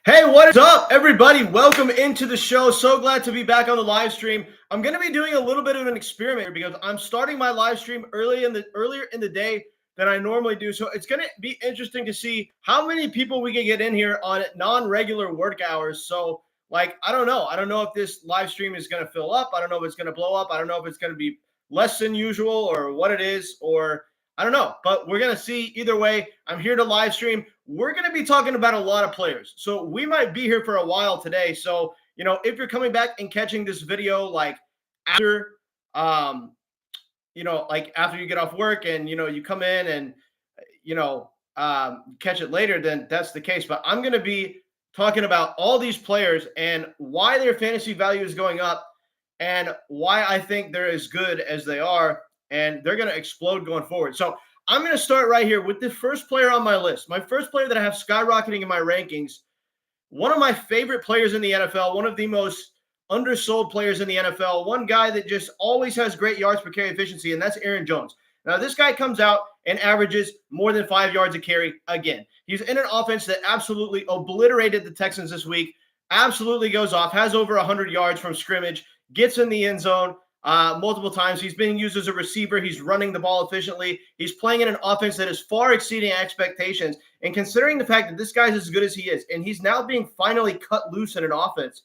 Hey, what is up, everybody? Welcome into the show. So glad to be back on the live stream. I'm going to be doing a little bit of an experiment here because I'm starting my live stream earlier in the day than I normally do. So it's going to be interesting to see how many people we can get in here on non-regular work hours. So, I don't know. I don't know if this live stream is going to fill up. I don't know if it's going to blow up. I don't know if it's going to be less than usual or what it is, or I don't know, but we're going to see. Either way, I'm here to live stream. We're going to be talking about a lot of players. So we might be here for a while today. So, if you're coming back and catching this video, after, after you get off work and, you come in and, catch it later, then that's the case. But I'm going to be talking about all these players and why their fantasy value is going up and why I think they're as good as they are. And they're going to explode going forward. So I'm going to start right here with the first player on my list. My first player that I have skyrocketing in my rankings, one of my favorite players in the NFL, one of the most undersold players in the NFL, one guy that just always has great yards per carry efficiency, and that's Aaron Jones. Now, this guy comes out and averages more than 5 yards a carry again. He's in an offense that absolutely obliterated the Texans this week, absolutely goes off, has over 100 yards from scrimmage, gets in the end zone multiple times. He's being used as a receiver. He's running the ball efficiently. He's playing in an offense that is far exceeding expectations. And considering the fact that this guy's as good as he is, and he's now being finally cut loose in an offense,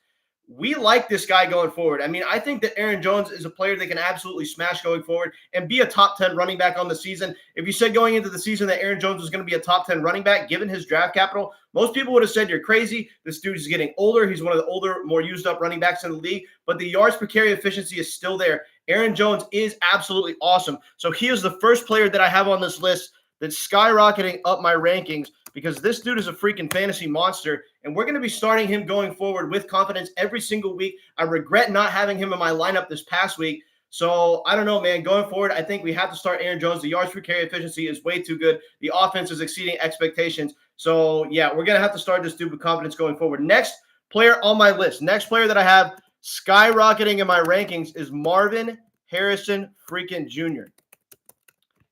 we like this guy going forward. I mean, I think that Aaron Jones is a player that can absolutely smash going forward and be a top 10 running back on the season. If you said going into the season that Aaron Jones was going to be a top 10 running back, given his draft capital, most people would have said you're crazy. This dude is getting older. He's one of the older, more used up running backs in the league, but the yards per carry efficiency is still there. Aaron Jones is absolutely awesome. So he is the first player that I have on this list that's skyrocketing up my rankings because this dude is a freaking fantasy monster, and we're going to be starting him going forward with confidence every single week. I regret not having him in my lineup this past week. So I don't know, man. Going forward, I think we have to start Aaron Jones. The yards per carry efficiency is way too good. The offense is exceeding expectations. So, yeah, we're going to have to start this dude with confidence going forward. Next player on my list, next player that I have skyrocketing in my rankings is Marvin Harrison freaking Jr.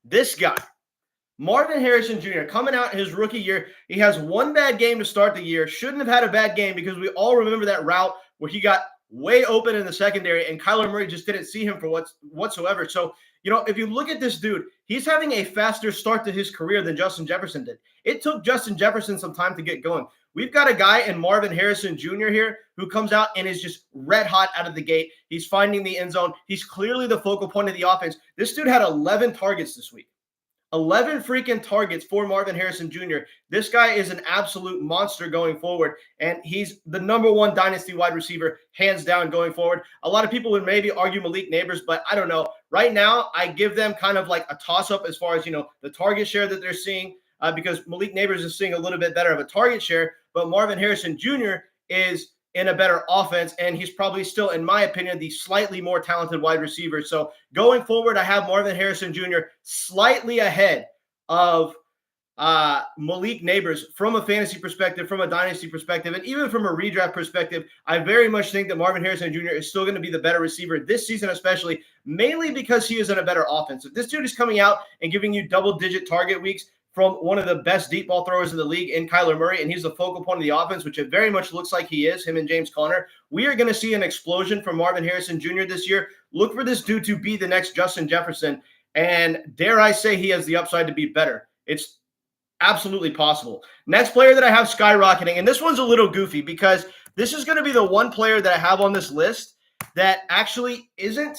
This guy, Marvin Harrison Jr., coming out in his rookie year, he has one bad game to start the year. Shouldn't have had a bad game because we all remember that route where he got way open in the secondary and Kyler Murray just didn't see him for whatsoever. So, if you look at this dude, he's having a faster start to his career than Justin Jefferson did. It took Justin Jefferson some time to get going. We've got a guy in Marvin Harrison Jr. here who comes out and is just red hot out of the gate. He's finding the end zone. He's clearly the focal point of the offense. This dude had 11 targets this week. 11 freaking targets for Marvin Harrison Jr. This guy is an absolute monster going forward, and he's the number one dynasty wide receiver, hands down, going forward. A lot of people would maybe argue Malik Neighbors, but I don't know. Right now, I give them kind of like a toss-up as far as, the target share that they're seeing, because Malik Neighbors is seeing a little bit better of a target share, but Marvin Harrison Jr. is in a better offense, and he's probably still, in my opinion, the slightly more talented wide receiver. So going forward, I have Marvin Harrison Jr. slightly ahead of Malik Neighbors from a fantasy perspective, from a dynasty perspective, and even from a redraft perspective. I very much think that Marvin Harrison Jr. is still going to be the better receiver this season, especially, mainly because he is in a better offense. If this dude is coming out and giving you double-digit target weeks from one of the best deep ball throwers in the league in Kyler Murray, and he's the focal point of the offense, which it very much looks like he is, him and James Conner, we are going to see an explosion from Marvin Harrison Jr. this year. Look for this dude to be the next Justin Jefferson, and dare I say he has the upside to be better. It's absolutely possible. Next player that I have skyrocketing, and this one's a little goofy because this is going to be the one player that I have on this list that actually isn't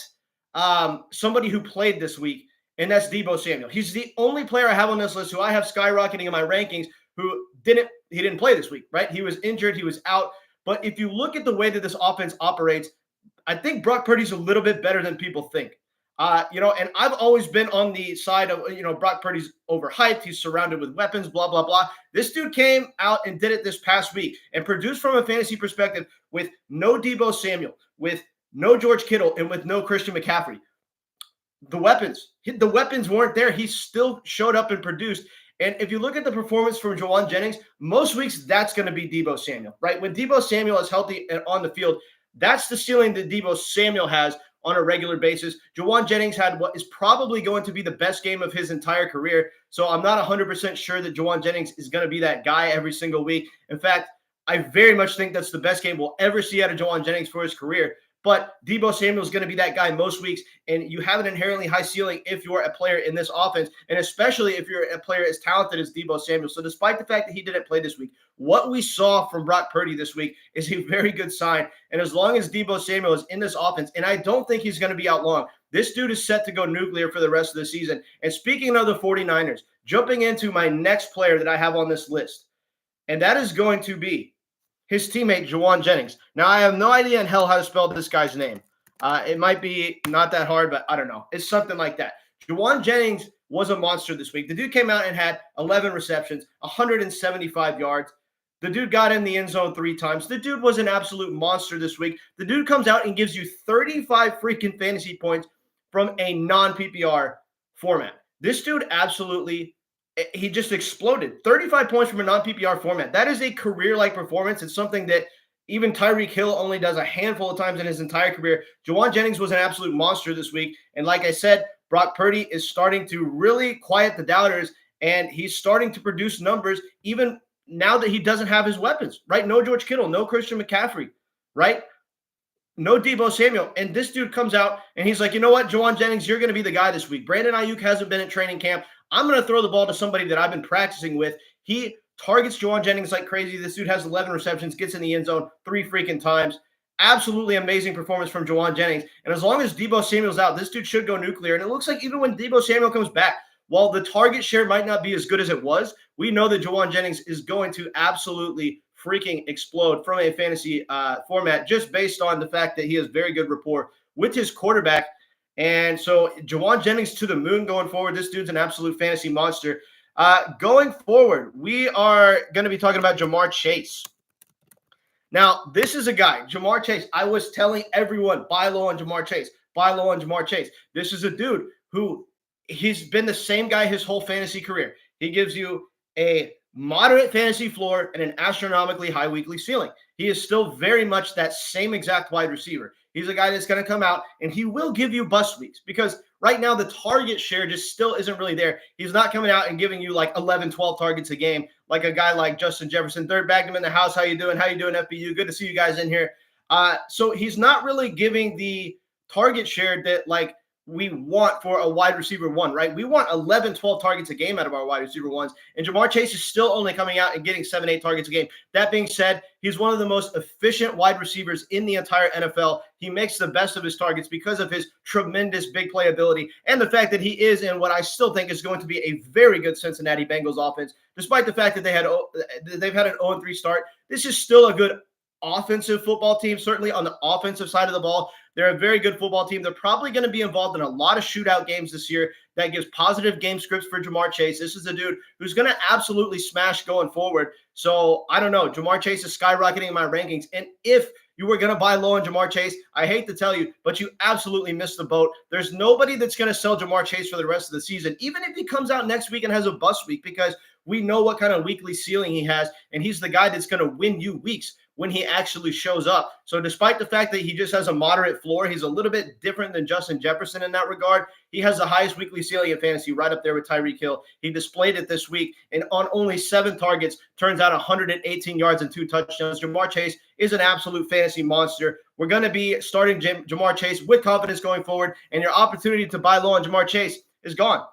somebody who played this week, and that's Deebo Samuel. He's the only player I have on this list who I have skyrocketing in my rankings who didn't play this week, right? He was injured. He was out. But if you look at the way that this offense operates, I think Brock Purdy's a little bit better than people think. And I've always been on the side of, Brock Purdy's overhyped. He's surrounded with weapons, blah, blah, blah. This dude came out and did it this past week and produced from a fantasy perspective with no Deebo Samuel, with no George Kittle, and with no Christian McCaffrey. The weapons weren't there. He still showed up and produced. And if you look at the performance from Juwan Jennings, most weeks that's going to be Deebo Samuel, right? When Deebo Samuel is healthy and on the field, that's the ceiling that Deebo Samuel has on a regular basis. Juwan Jennings had what is probably going to be the best game of his entire career. So I'm not 100% sure that Juwan Jennings is going to be that guy every single week. In fact, I very much think that's the best game we'll ever see out of Jauan Jennings for his career. But Deebo Samuel is going to be that guy most weeks, and you have an inherently high ceiling if you're a player in this offense, and especially if you're a player as talented as Deebo Samuel. So despite the fact that he didn't play this week, what we saw from Brock Purdy this week is a very good sign. And as long as Deebo Samuel is in this offense, and I don't think he's going to be out long, this dude is set to go nuclear for the rest of the season. And speaking of the 49ers, jumping into my next player that I have on this list, and that is going to be his teammate, Jauan Jennings. Now, I have no idea in hell how to spell this guy's name. It might be not that hard, but I don't know. It's something like that. Jauan Jennings was a monster this week. The dude came out and had 11 receptions, 175 yards. The dude got in the end zone 3 times. The dude was an absolute monster this week. The dude comes out and gives you 35 freaking fantasy points from a non-PPR format. This dude absolutely – he just exploded. 35 points from a non-PPR format. That is a career-like performance. It's something that even Tyreek Hill only does a handful of times in his entire career. Jauan Jennings was an absolute monster this week. And like I said, Brock Purdy is starting to really quiet the doubters, and he's starting to produce numbers even now that he doesn't have his weapons, right? No George Kittle, no Christian McCaffrey, right? No Deebo Samuel. And this dude comes out and he's like, you know what, Jauan Jennings, you're going to be the guy this week. Brandon Ayuk hasn't been at training camp. I'm going to throw the ball to somebody that I've been practicing with. He targets Jauan Jennings like crazy. This dude has 11 receptions, gets in the end zone 3 freaking times. Absolutely amazing performance from Jauan Jennings. And as long as Deebo Samuel's out, this dude should go nuclear. And it looks like even when Deebo Samuel comes back, while the target share might not be as good as it was, we know that Jauan Jennings is going to absolutely freaking explode from a fantasy format just based on the fact that he has very good rapport with his quarterback. And so Jauan Jennings to the moon going forward. This dude's an absolute fantasy monster. Going forward, we are going to be talking about Ja'Marr Chase. Now, this is a guy, Ja'Marr Chase. I was telling everyone, buy low on Ja'Marr Chase. Buy low on Ja'Marr Chase. This is a dude who he's been the same guy his whole fantasy career. He gives you a moderate fantasy floor and an astronomically high weekly ceiling. He is still very much that same exact wide receiver. He's a guy that's going to come out and he will give you bust weeks because right now the target share just still isn't really there. He's not coming out and giving you like 11, 12 targets a game like a guy like Justin Jefferson. Third Bagdom in the house. How you doing? How you doing, FBU? Good to see you guys in here. So he's not really giving the target share that like we want for a wide receiver one, right? We want 11, 12 targets a game out of our wide receiver ones. And Ja'Marr Chase is still only coming out and getting 7, 8 targets a game. That being said, he's one of the most efficient wide receivers in the entire NFL. He makes the best of his targets because of his tremendous big play ability and the fact that he is in what I still think is going to be a very good Cincinnati Bengals offense. Despite the fact that they've had an 0-3 start, this is still a good offensive football team, certainly on the offensive side of the ball. They're a very good football team. They're probably going to be involved in a lot of shootout games this year. That gives positive game scripts for Ja'Marr Chase. This is a dude who's going to absolutely smash going forward. So I don't know. Ja'Marr Chase is skyrocketing in my rankings. And if you were going to buy low on Ja'Marr Chase, I hate to tell you, but you absolutely missed the boat. There's nobody that's going to sell Ja'Marr Chase for the rest of the season, even if he comes out next week and has a bust week, because we know what kind of weekly ceiling he has, and he's the guy that's going to win you weeks when he actually shows up. So despite the fact that he just has a moderate floor, he's a little bit different than Justin Jefferson in that regard. He has the highest weekly ceiling in fantasy right up there with Tyreek Hill. He displayed it this week, and on only 7 targets, turns out 118 yards and 2 touchdowns. Ja'Marr Chase is an absolute fantasy monster. We're going to be starting Ja'Marr Chase with confidence going forward, and your opportunity to buy low on Ja'Marr Chase is gone.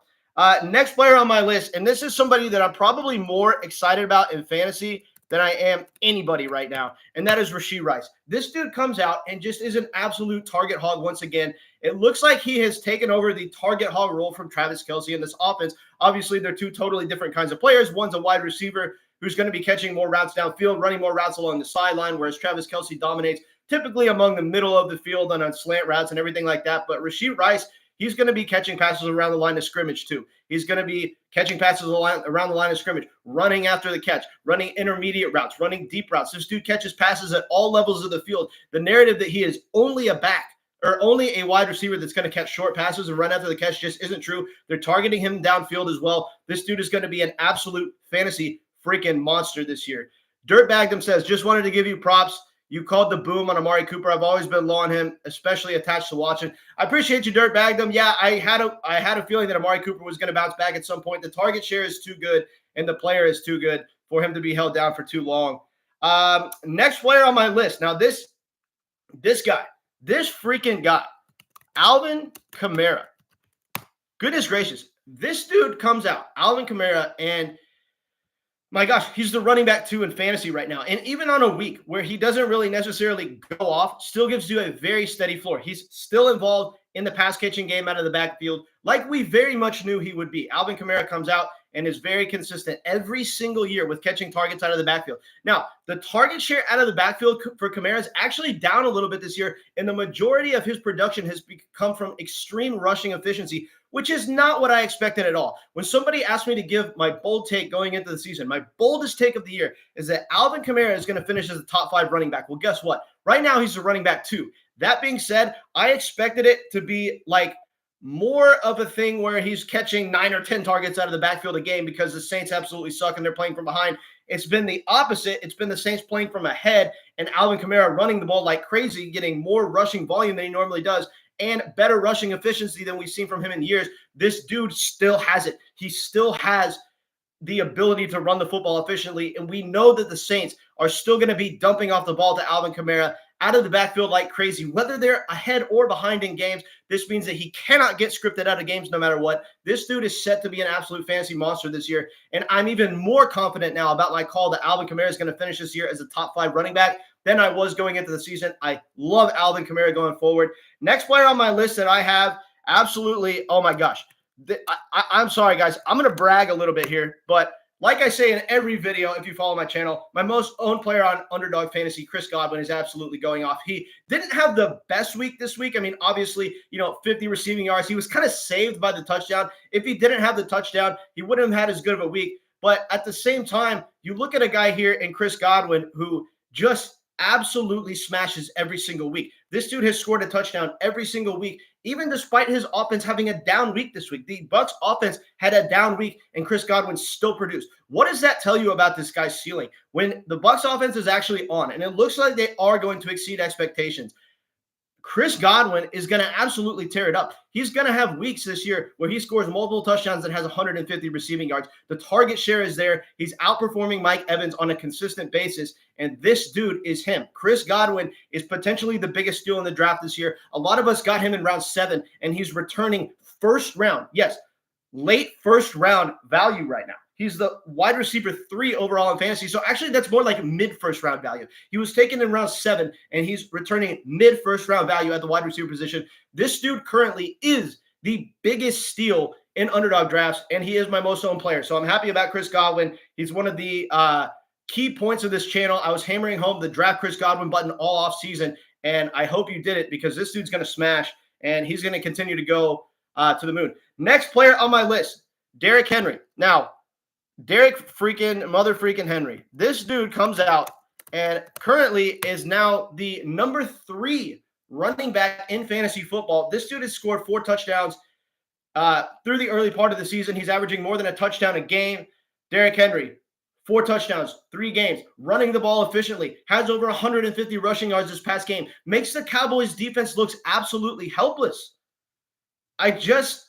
Next player on my list, and this is somebody that I'm probably more excited about in fantasy than I am anybody right now, and that is Rashee Rice. This dude comes out and just is an absolute target hog once again. It looks like he has taken over the target hog role from Travis Kelce in this offense. Obviously, they're 2 totally different kinds of players. One's a wide receiver who's going to be catching more routes downfield, running more routes along the sideline, whereas Travis Kelce dominates typically among the middle of the field and on slant routes and everything like that. But Rashee Rice, he's going to be catching passes around the line of scrimmage too. He's going to be catching passes around the line of scrimmage, running after the catch, running intermediate routes, running deep routes. This dude catches passes at all levels of the field. The narrative that he is only a back or only a wide receiver that's going to catch short passes and run after the catch just isn't true. They're targeting him downfield as well. This dude is going to be an absolute fantasy freaking monster this year. Dirt Bagdom says, just wanted to give you props. You called the boom on Amari Cooper. I've always been low on him, especially attached to watching. I appreciate you, Dirt Bagdom. Yeah, I had a feeling that Amari Cooper was going to bounce back at some point. The target share is too good, and the player is too good for him to be held down for too long. Next player on my list. Now, this freaking guy, Alvin Kamara. Goodness gracious. This dude comes out, Alvin Kamara, and my gosh, he's the running back 2 in fantasy right now. And even on a week where he doesn't really necessarily go off, still gives you a very steady floor. He's still involved in the pass catching game out of the backfield, like we very much knew he would be. Alvin Kamara comes out and is very consistent every single year with catching targets out of the backfield. Now, the target share out of the backfield for Kamara is actually down a little bit this year, and the majority of his production has come from extreme rushing efficiency, which is not what I expected at all. When somebody asked me to give my bold take going into the season, my boldest take of the year is that Alvin Kamara is going to finish as a top 5 running back. Well, guess what? Right now, he's a running back 2. That being said, I expected it to be like more of a thing where he's catching 9 or 10 targets out of the backfield a game because the Saints absolutely suck and they're playing from behind. It's been the opposite. It's been the Saints playing from ahead and Alvin Kamara running the ball like crazy, getting more rushing volume than he normally does and better rushing efficiency than we've seen from him in years. This dude still has it. He still has the ability to run the football efficiently, and we know that the Saints are still going to be dumping off the ball to Alvin Kamara out of the backfield like crazy, whether they're ahead or behind in games. This means that he cannot get scripted out of games no matter what. This dude is set to be an absolute fantasy monster this year, and I'm even more confident now about my call that Alvin Kamara is going to finish this year as a top 5 running back than I was going into the season. I love Alvin Kamara going forward. Next player on my list that I have, absolutely, oh my gosh. I'm sorry, guys. I'm going to brag a little bit here, but like I say in every video, if you follow my channel, my most owned player on Underdog Fantasy, Chris Godwin, is absolutely going off. He didn't have the best week this week. I mean, obviously, 50 receiving yards. He was kind of saved by the touchdown. If he didn't have the touchdown, he wouldn't have had as good of a week. But at the same time, you look at a guy here in Chris Godwin who just absolutely smashes every single week. This dude has scored a touchdown every single week, even despite his offense having a down week this week. The Bucs offense had a down week, and Chris Godwin still produced. What does that tell you about this guy's ceiling? When the Bucs offense is actually on, and it looks like they are going to exceed expectations, Chris Godwin is going to absolutely tear it up. He's going to have weeks this year where he scores multiple touchdowns and has 150 receiving yards. The target share is there. He's outperforming Mike Evans on a consistent basis, and this dude is him. Chris Godwin is potentially the biggest steal in the draft this year. A lot of us got him in round 7, and he's returning first round. Yes, late first round value right now. He's the wide receiver 3 overall in fantasy. So actually, that's more like mid-first round value. He was taken in round 7, and he's returning mid-first round value at the wide receiver position. This dude currently is the biggest steal in Underdog drafts, and he is my most owned player. So I'm happy about Chris Godwin. He's one of the key points of this channel. I was hammering home the draft Chris Godwin button all off season, and I hope you did it because this dude's going to smash, and he's going to continue to go to the moon. Next player on my list, Derrick Henry. Now, Derrick freaking Henry. This dude comes out and currently is now the number 3 running back in fantasy football. This dude has scored 4 touchdowns through the early part of the season. He's averaging more than a touchdown a game. Derrick Henry, 4 touchdowns, 3 games, running the ball efficiently, has over 150 rushing yards this past game, makes the Cowboys defense looks absolutely helpless. I don't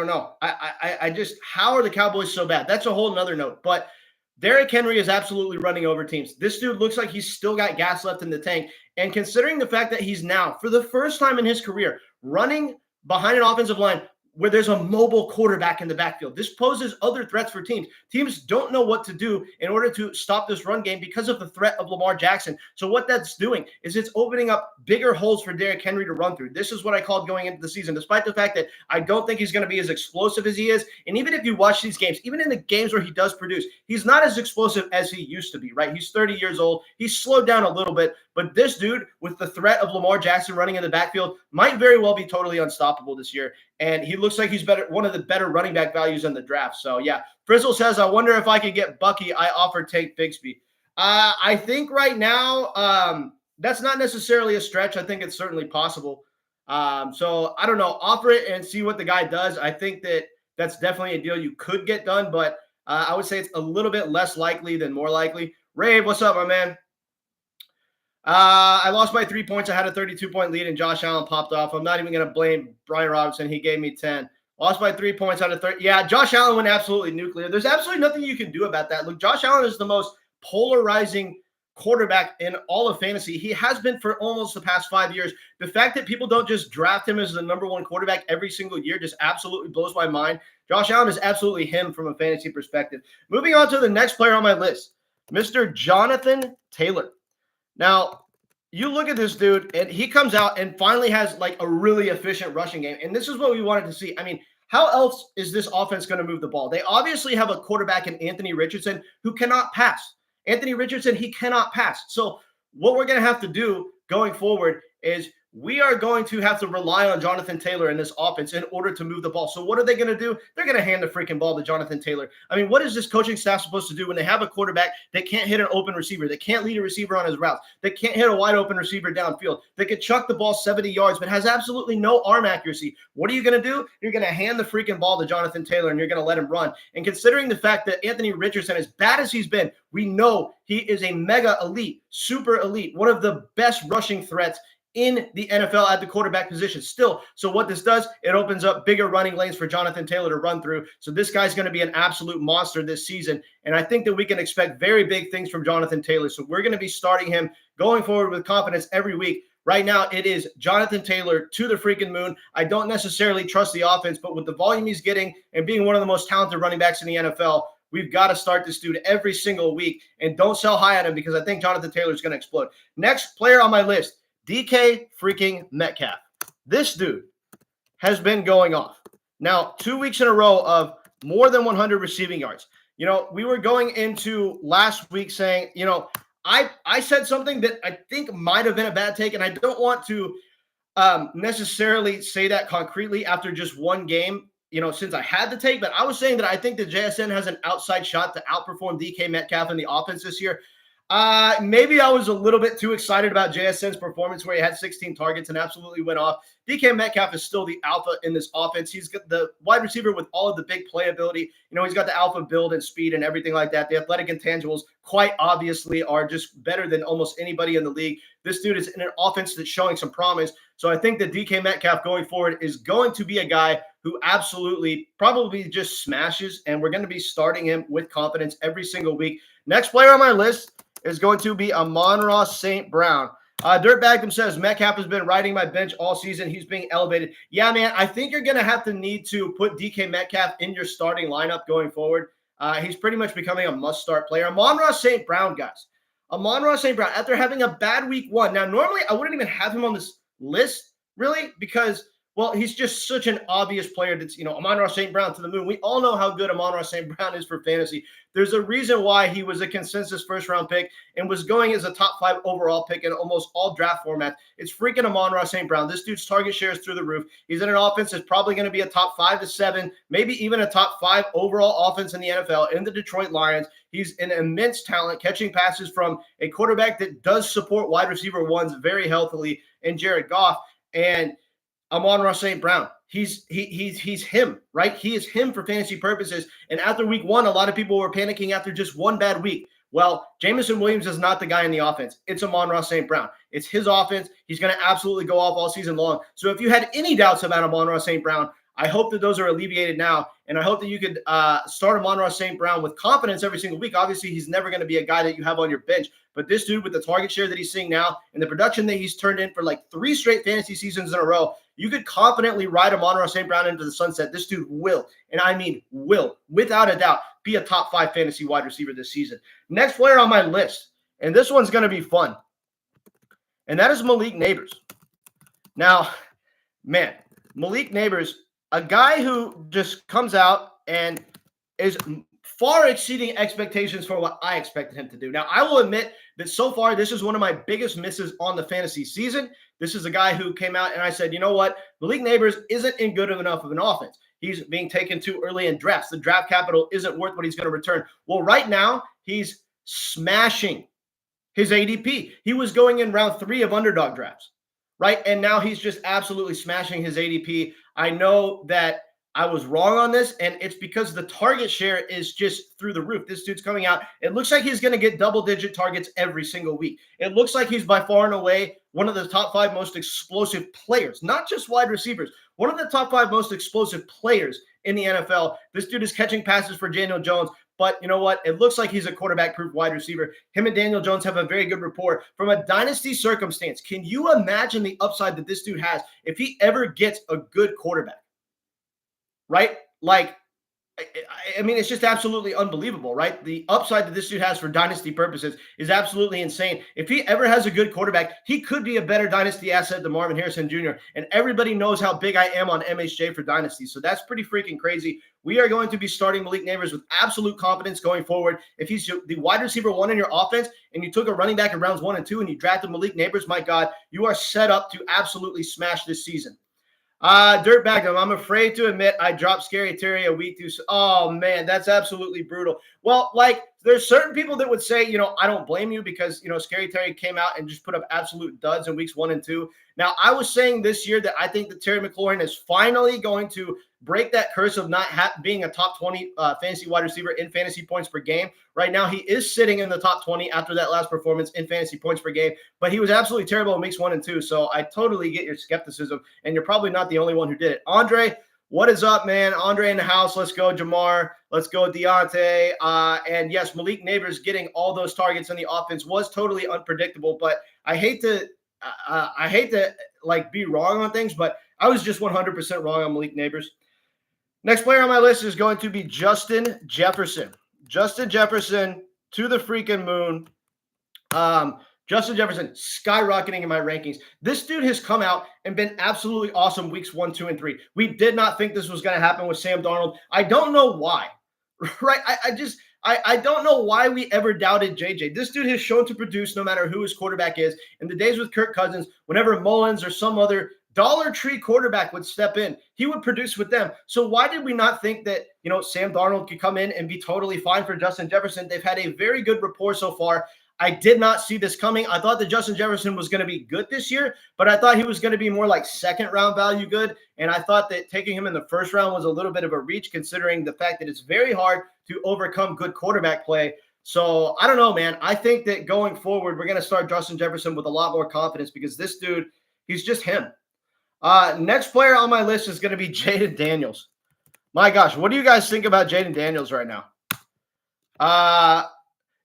know. I just, how are the Cowboys so bad? That's a whole nother note. But Derrick Henry is absolutely running over teams. This dude looks like he's still got gas left in the tank. And considering the fact that he's now, for the first time in his career, running behind an offensive line where there's a mobile quarterback in the backfield, this poses other threats for teams. Teams don't know what to do in order to stop this run game because of the threat of Lamar Jackson. So what that's doing is it's opening up bigger holes for Derrick Henry to run through. This is what I called going into the season, despite the fact that I don't think he's going to be as explosive as he is. And even if you watch these games, even in the games where he does produce, he's not as explosive as he used to be, right? He's 30 years old. He's slowed down a little bit. But this dude, with the threat of Lamar Jackson running in the backfield, might very well be totally unstoppable this year. And he looks like he's one of the better running back values in the draft. So, yeah. Frizzle says, I wonder if I could get Bucky. I offer Tank Bigsby. I think right now that's not necessarily a stretch. I think it's certainly possible. So, I don't know. Offer it and see what the guy does. I think that's definitely a deal you could get done. But I would say it's a little bit less likely than more likely. Rave, what's up, my man? I lost by 3 points. I had a 32-point lead, and Josh Allen popped off. I'm not even going to blame Brian Robinson. He gave me 10. Lost by 3 points out of 30. Yeah, Josh Allen went absolutely nuclear. There's absolutely nothing you can do about that. Look, Josh Allen is the most polarizing quarterback in all of fantasy. He has been for almost the past 5 years. The fact that people don't just draft him as the number one quarterback every single year just absolutely blows my mind. Josh Allen is absolutely him from a fantasy perspective. Moving on to the next player on my list, Mr. Jonathan Taylor. Now, you look at this dude, and he comes out and finally has like a really efficient rushing game. And this is what we wanted to see. I mean, how else is this offense going to move the ball? They obviously have a quarterback in Anthony Richardson who cannot pass. Anthony Richardson, he cannot pass. So what we're going to have to do going forward is we are going to have to rely on Jonathan Taylor in this offense in order to move the ball. So what are they going to do? They're going to hand the freaking ball to Jonathan Taylor. I mean, what is this coaching staff supposed to do when they have a quarterback that can't hit an open receiver, that can't lead a receiver on his routes, that can't hit a wide open receiver downfield, that can chuck the ball 70 yards but has absolutely no arm accuracy? What are you going to do? You're going to hand the freaking ball to Jonathan Taylor and you're going to let him run. And considering the fact that Anthony Richardson, as bad as he's been, we know he is a mega elite, super elite, one of the best rushing threats in the NFL at the quarterback position still. So what this does, it opens up bigger running lanes for Jonathan Taylor to run through. So this guy's going to be an absolute monster this season. And I think that we can expect very big things from Jonathan Taylor. So we're going to be starting him going forward with confidence every week. Right now, it is Jonathan Taylor to the freaking moon. I don't necessarily trust the offense, but with the volume he's getting and being one of the most talented running backs in the NFL, we've got to start this dude every single week. And don't sell high on him because I think Jonathan Taylor is going to explode. Next player on my list, DK freaking Metcalf. This dude has been going off. Now, 2 weeks in a row of more than 100 receiving yards. You know, we were going into last week saying, you know, I said something that I think might have been a bad take, and I don't want to necessarily say that concretely after just one game, you know, since I had the take, but I was saying that I think that JSN has an outside shot to outperform DK Metcalf in the offense this year. Maybe I was a little bit too excited about JSN's performance where he had 16 targets and absolutely went off. DK Metcalf is still the alpha in this offense. He's got the wide receiver with all of the big playability. You know, he's got the alpha build and speed and everything like that. The athletic intangibles quite obviously are just better than almost anybody in the league. This dude is in an offense that's showing some promise. So I think that DK Metcalf going forward is going to be a guy who absolutely probably just smashes, and we're going to be starting him with confidence every single week. Next player on my list is going to be Amon-Ra St. Brown. Dirtbagdom says, Metcalf has been riding my bench all season. He's being elevated. Yeah, man, I think you're going to have to need to put DK Metcalf in your starting lineup going forward. He's pretty much becoming a must-start player. Amon-Ra St. Brown, guys. Amon-Ra St. Brown, after having a bad week one. Now, normally I wouldn't even have him on this list, really, because – well, he's just such an obvious player that's, you know, Amon-Ra St. Brown to the moon. We all know how good Amon-Ra St. Brown is for fantasy. There's a reason why he was a consensus first-round pick and was going as a top 5 overall pick in almost all draft formats. It's freaking Amon-Ra St. Brown. This dude's target share is through the roof. He's in an offense that's probably going to be a top 5 to 7, maybe even a top 5 overall offense in the NFL in the Detroit Lions. He's an immense talent, catching passes from a quarterback that does support wide receiver ones very healthily in Jared Goff. And Amon-Ra St. Brown, he's him, right? He is him for fantasy purposes. And after week one, a lot of people were panicking after just one bad week. Well, Jameson Williams is not the guy in the offense. It's Amon-Ra St. Brown. It's his offense. He's going to absolutely go off all season long. So if you had any doubts about Amon-Ra St. Brown, I hope that those are alleviated now. And I hope that you could start Amon-Ra St. Brown with confidence every single week. Obviously, he's never going to be a guy that you have on your bench. But this dude with the target share that he's seeing now and the production that he's turned in for like 3 straight fantasy seasons in a row, you could confidently ride Amon-Ra St. Brown into the sunset. This dude will, and I mean will, without a doubt, be a top 5 fantasy wide receiver this season. Next player on my list, and this one's going to be fun, and that is Malik Nabers. Now, man, Malik Nabers, a guy who just comes out and is far exceeding expectations for what I expected him to do. Now, I will admit that so far, this is one of my biggest misses on the fantasy season. This is a guy who came out and I said, you know what? Malik Nabers isn't in good enough of an offense. He's being taken too early in drafts. The draft capital isn't worth what he's going to return. Well, right now, he's smashing his ADP. He was going in round 3 of underdog drafts, right? And now he's just absolutely smashing his ADP. I know that I was wrong on this, and it's because the target share is just through the roof. This dude's coming out. It looks like he's going to get double-digit targets every single week. It looks like he's by far and away one of the top 5 most explosive players, not just wide receivers, one of the top 5 most explosive players in the NFL. This dude is catching passes for Daniel Jones. But you know what? It looks like he's a quarterback-proof wide receiver. Him and Daniel Jones have a very good rapport. From a dynasty circumstance, can you imagine the upside that this dude has if he ever gets a good quarterback? Right? Like, I mean, it's just absolutely unbelievable, right? The upside that this dude has for dynasty purposes is absolutely insane. If he ever has a good quarterback, he could be a better dynasty asset than Marvin Harrison Jr. And everybody knows how big I am on MHJ for dynasty. So that's pretty freaking crazy. We are going to be starting Malik Nabers with absolute confidence going forward. If he's the wide receiver 1 in your offense and you took a running back in rounds 1 and 2 and you drafted Malik Nabers, my God, you are set up to absolutely smash this season. Dirtbag, I'm afraid to admit I dropped Scary Terry a week too. Oh, man, that's absolutely brutal. Well, like, there's certain people that would say, I don't blame you because, Scary Terry came out and just put up absolute duds in weeks 1 and 2. Now, I was saying this year that I think that Terry McLaurin is finally going to break that curse of not being a top 20 fantasy wide receiver in fantasy points per game. Right now, he is sitting in the top 20 after that last performance in fantasy points per game, but he was absolutely terrible in weeks 1 and 2. So I totally get your skepticism, and you're probably not the only one who did it. Andre, what is up, man? Andre in the house. Let's go, Jamar. Let's go, Deontay. And yes, Malik Nabers getting all those targets in the offense was totally unpredictable, but I hate to like be wrong on things, but I was just 100% wrong on Malik Nabers. Next player on my list is going to be Justin Jefferson. Justin Jefferson to the freaking moon. Justin Jefferson skyrocketing in my rankings. This dude has come out and been absolutely awesome weeks 1, 2, and 3. We did not think this was going to happen with Sam Darnold. I don't know why, right? I don't know why we ever doubted JJ. This dude has shown to produce no matter who his quarterback is. In the days with Kirk Cousins, whenever Mullins or some other Dollar Tree quarterback would step in, he would produce with them. So why did we not think that, Sam Darnold could come in and be totally fine for Justin Jefferson? They've had a very good rapport so far. I did not see this coming. I thought that Justin Jefferson was going to be good this year, but I thought he was going to be more like second round value good. And I thought that taking him in the first round was a little bit of a reach, considering the fact that it's very hard to overcome good quarterback play. So I don't know, man. I think that going forward, we're going to start Justin Jefferson with a lot more confidence because this dude, he's just him. Next player on my list is going to be Jaden Daniels. My gosh, what do you guys think about Jaden Daniels right now?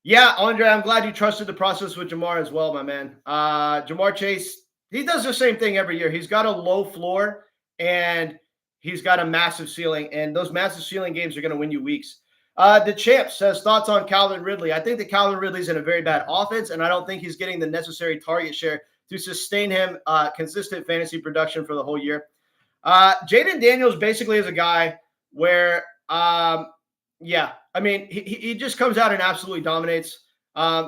Yeah, Andre, I'm glad you trusted the process with Jamar as well, my man. Jamar Chase, he does the same thing every year. He's got a low floor and he's got a massive ceiling, and those massive ceiling games are going to win you weeks. The Champ says, thoughts on Calvin Ridley. I think that Calvin Ridley's in a very bad offense, and I don't think he's getting the necessary target share to sustain him consistent fantasy production for the whole year. Jaden Daniels basically is a guy where, he just comes out and absolutely dominates.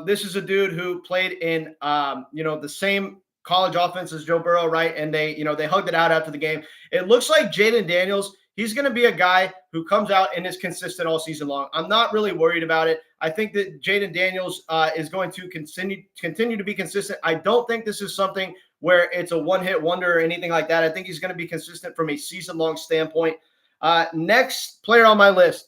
This is a dude who played in, the same college offense as Joe Burrow, right? And they hugged it out after the game. It looks like Jaden Daniels, he's going to be a guy who comes out and is consistent all season long. I'm not really worried about it. I think that Jaden Daniels is going to continue to be consistent. I don't think this is something where it's a one-hit wonder or anything like that. I think he's going to be consistent from a season-long standpoint. Next player on my list.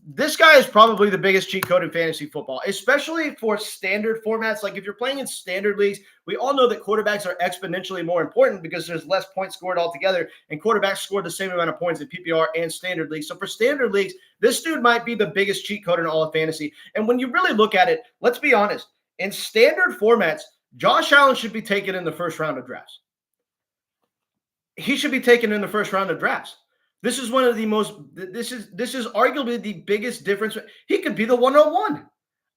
This guy is probably the biggest cheat code in fantasy football, especially for standard formats. Like if you're playing in standard leagues, we all know that quarterbacks are exponentially more important because there's less points scored altogether, and quarterbacks score the same amount of points in PPR and standard leagues. So for standard leagues, this dude might be the biggest cheat code in all of fantasy. And when you really look at it, let's be honest, in standard formats, Josh Allen should be taken in the first round of drafts. He should be taken in the first round of drafts. This is one of the most, this is arguably the biggest difference. He could be the 101.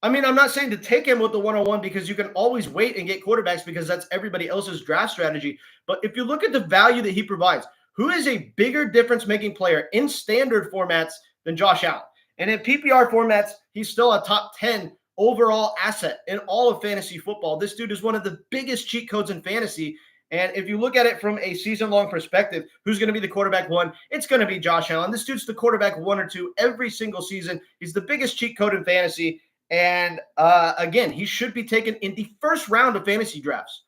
I mean, I'm not saying to take him with the 101 because you can always wait and get quarterbacks because that's everybody else's draft strategy. But if you look at the value that he provides, who is a bigger difference-making player in standard formats than Josh Allen? And in PPR formats, he's still a top 10 overall asset in all of fantasy football. This dude is one of the biggest cheat codes in fantasy. And if you look at it from a season-long perspective, who's going to be the quarterback 1? It's going to be Josh Allen. This dude's the quarterback 1 or 2 every single season. He's the biggest cheat code in fantasy. And again, he should be taken in the first round of fantasy drafts.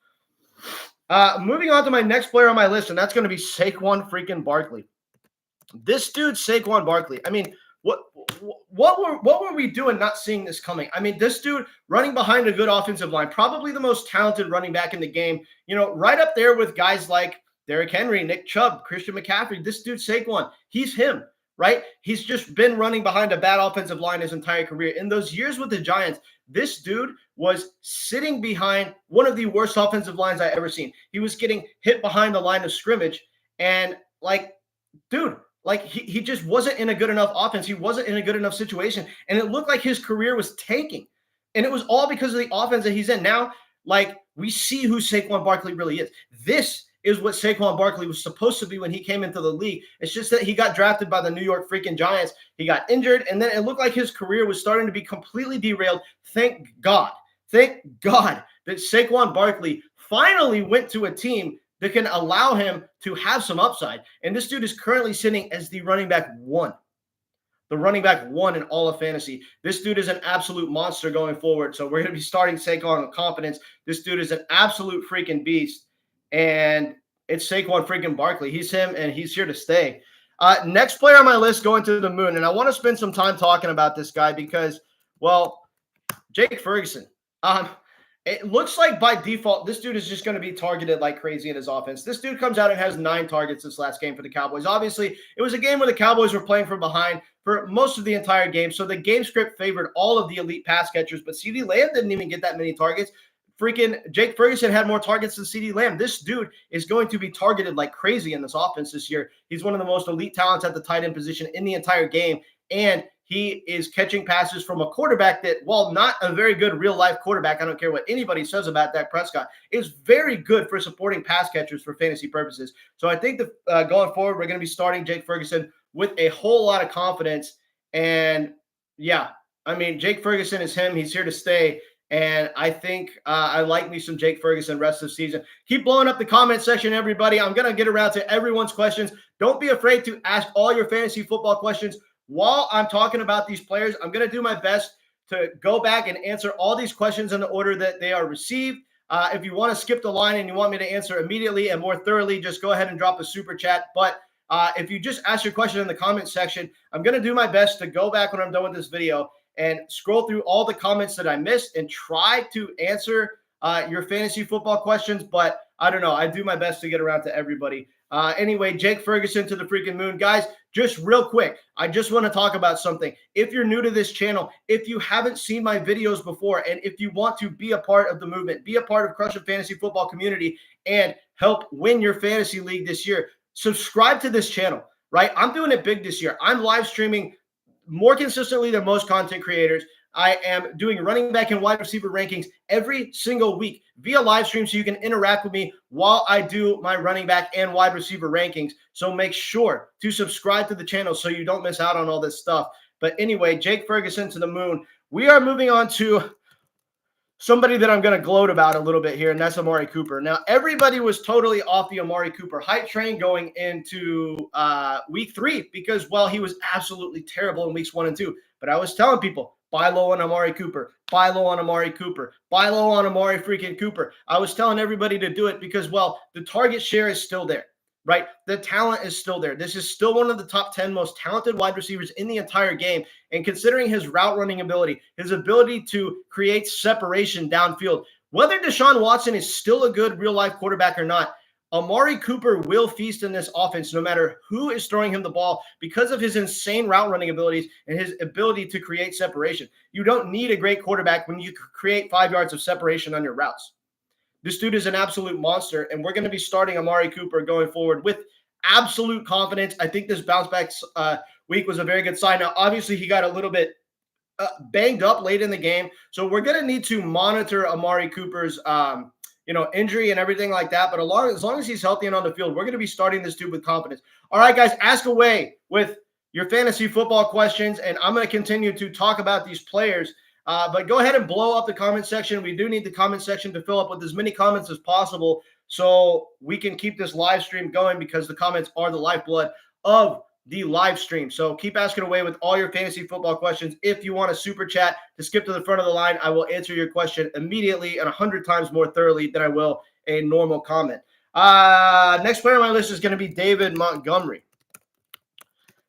Moving on to my next player on my list, and that's going to be Saquon freaking Barkley. This dude, Saquon Barkley. I mean, what were we doing not seeing this coming? I mean, this dude running behind a good offensive line, probably the most talented running back in the game, right up there with guys like Derrick Henry, Nick Chubb, Christian McCaffrey. This dude, Saquon, he's him, right? He's just been running behind a bad offensive line his entire career. In those years with the Giants, this dude was sitting behind one of the worst offensive lines I ever seen. He was getting hit behind the line of scrimmage, and dude, he just wasn't in a good enough offense. He wasn't in a good enough situation. And it looked like his career was tanking. And it was all because of the offense that he's in. Now, we see who Saquon Barkley really is. This is what Saquon Barkley was supposed to be when he came into the league. It's just that he got drafted by the New York freaking Giants. He got injured, and then it looked like his career was starting to be completely derailed. Thank God that Saquon Barkley finally went to a team that can allow him to have some upside. And this dude is currently sitting as the running back one. The running back one in all of fantasy. This dude is an absolute monster going forward. So we're going to be starting Saquon with confidence. This dude is an absolute freaking beast. And it's Saquon freaking Barkley. He's him, and he's here to stay. Next player on my list going to the moon. And I want to spend some time talking about this guy because, well, Jake Ferguson. It looks like by default, this dude is just going to be targeted like crazy in his offense. This dude comes out and has 9 targets this last game for the Cowboys. Obviously, it was a game where the Cowboys were playing from behind for most of the entire game. So the game script favored all of the elite pass catchers, but CeeDee Lamb didn't even get that many targets. Freaking Jake Ferguson had more targets than CeeDee Lamb. This dude is going to be targeted like crazy in this offense this year. He's one of the most elite talents at the tight end position in the entire game. And he is catching passes from a quarterback that, while not a very good real-life quarterback, I don't care what anybody says about Dak Prescott, is very good for supporting pass catchers for fantasy purposes. So I think that going forward, we're going to be starting Jake Ferguson with a whole lot of confidence. And, yeah, I mean, Jake Ferguson is him. He's here to stay. And I think I like me some Jake Ferguson rest of the season. Keep blowing up the comment section, everybody. I'm going to get around to everyone's questions. Don't be afraid to ask all your fantasy football questions. While I'm talking about these players, I'm going to do my best to go back and answer all these questions in the order that they are received. If you want to skip the line and you want me to answer immediately and more thoroughly, just go ahead and drop a super chat. But if you just ask your question in the comment section, I'm going to do my best to go back when I'm done with this video and scroll through all the comments that I missed and try to answer your fantasy football questions. But I don't know. I do my best to get around to everybody. Anyway, Jake Ferguson to the freaking moon. Guys, just real quick, I just want to talk about something. If you're new to this channel, if you haven't seen my videos before, and if you want to be a part of the movement, be a part of Crush It Fantasy Football community, and help win your fantasy league this year, subscribe to this channel, right? I'm doing it big this year. I'm live streaming more consistently than most content creators. I am doing running back and wide receiver rankings every single week via live stream, so you can interact with me while I do my running back and wide receiver rankings. So make sure to subscribe to the channel so you don't miss out on all this stuff. But anyway, Jake Ferguson to the moon. We are moving on to somebody that I'm going to gloat about a little bit here, and that's Amari Cooper. Now, everybody was totally off the Amari Cooper hype train going into week 3 because, well, he was absolutely terrible in weeks 1 and 2. But I was telling people, buy low on Amari Cooper, buy low on Amari Cooper, buy low on Amari freaking Cooper. I was telling everybody to do it because, well, the target share is still there, right? The talent is still there. This is still one of the top 10 most talented wide receivers in the entire game. And considering his route running ability, his ability to create separation downfield, whether Deshaun Watson is still a good real-life quarterback or not, Amari Cooper will feast in this offense no matter who is throwing him the ball because of his insane route running abilities and his ability to create separation. You don't need a great quarterback when you create 5 yards of separation on your routes. This dude is an absolute monster, and we're going to be starting Amari Cooper going forward with absolute confidence. I think this bounce back week was a very good sign. Now, obviously, he got a little bit banged up late in the game, so we're going to need to monitor Amari Cooper's injury and everything like that. But as long as he's healthy and on the field, we're going to be starting this dude with confidence. All right, guys, ask away with your fantasy football questions, and I'm going to continue to talk about these players. But go ahead and blow up the comment section. We do need the comment section to fill up with as many comments as possible so we can keep this live stream going because the comments are the lifeblood of the live stream. So keep asking away with all your fantasy football questions. If you want a super chat to skip to the front of the line, I will answer your question immediately and 100 times more thoroughly than I will a normal comment. Next player on my list is going to be David Montgomery.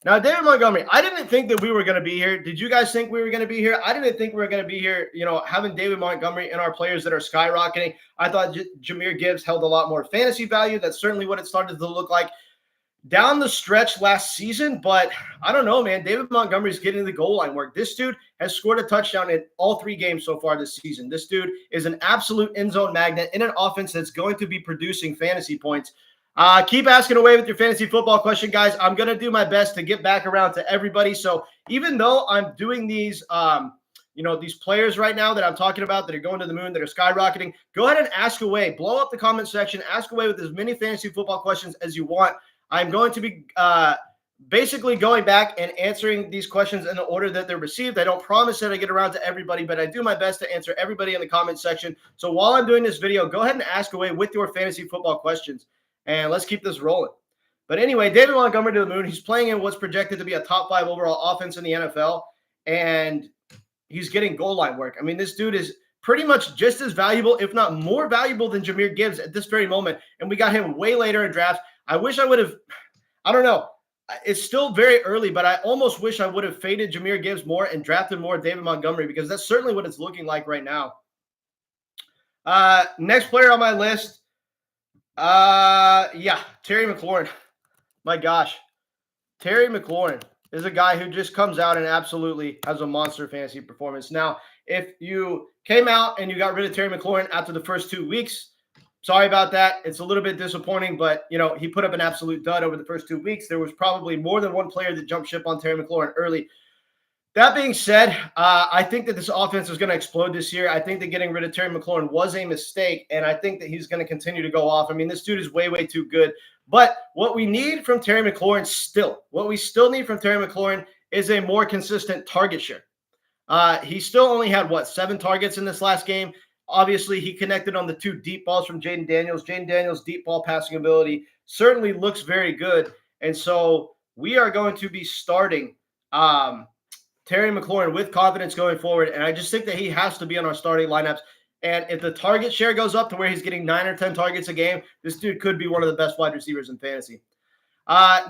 Now, David Montgomery, I didn't think that we were going to be here. Did you guys think we were going to be here? I didn't think we were going to be here, having David Montgomery in our players that are skyrocketing. I thought Jahmyr Gibbs held a lot more fantasy value. That's certainly what it started to look like down the stretch last season. But I don't know, man. David Montgomery's getting the goal line work. This dude has scored a touchdown in all 3 games so far this season. This dude is an absolute end zone magnet in an offense that's going to be producing fantasy points. Keep asking away with your fantasy football question, guys. I'm going to do my best to get back around to everybody. So even though I'm doing these, these players right now that I'm talking about that are going to the moon, that are skyrocketing, go ahead and ask away. Blow up the comment section. Ask away with as many fantasy football questions as you want. I'm going to be basically going back and answering these questions in the order that they're received. I don't promise that I get around to everybody, but I do my best to answer everybody in the comment section. So while I'm doing this video, go ahead and ask away with your fantasy football questions. And let's keep this rolling. But anyway, David Montgomery to the moon. He's playing in what's projected to be a top 5 overall offense in the NFL. And he's getting goal line work. I mean, this dude is pretty much just as valuable, if not more valuable than Jahmyr Gibbs at this very moment. And we got him way later in drafts. I wish I would have, I don't know. It's still very early, but I almost wish I would have faded Jahmyr Gibbs more and drafted more David Montgomery, because that's certainly what it's looking like right now. Next player on my list. Terry McLaurin. My gosh. Terry McLaurin is a guy who just comes out and absolutely has a monster fantasy performance. Now, if you came out and you got rid of Terry McLaurin after the first 2 weeks, sorry about that. It's a little bit disappointing, but, he put up an absolute dud over the first 2 weeks. There was probably more than one player that jumped ship on Terry McLaurin early. That being said, I think that this offense is going to explode this year. I think that getting rid of Terry McLaurin was a mistake, and I think that he's going to continue to go off. I mean, this dude is way, way too good. But what we need from Terry McLaurin is a more consistent target share. He still only had, 7 targets in this last game. Obviously, he connected on the 2 deep balls from Jaden Daniels. Jaden Daniels' deep ball passing ability certainly looks very good. And so we are going to be starting Terry McLaurin with confidence going forward. And I just think that he has to be on our starting lineups. And if the target share goes up to where he's getting 9 or 10 targets a game, this dude could be one of the best wide receivers in fantasy.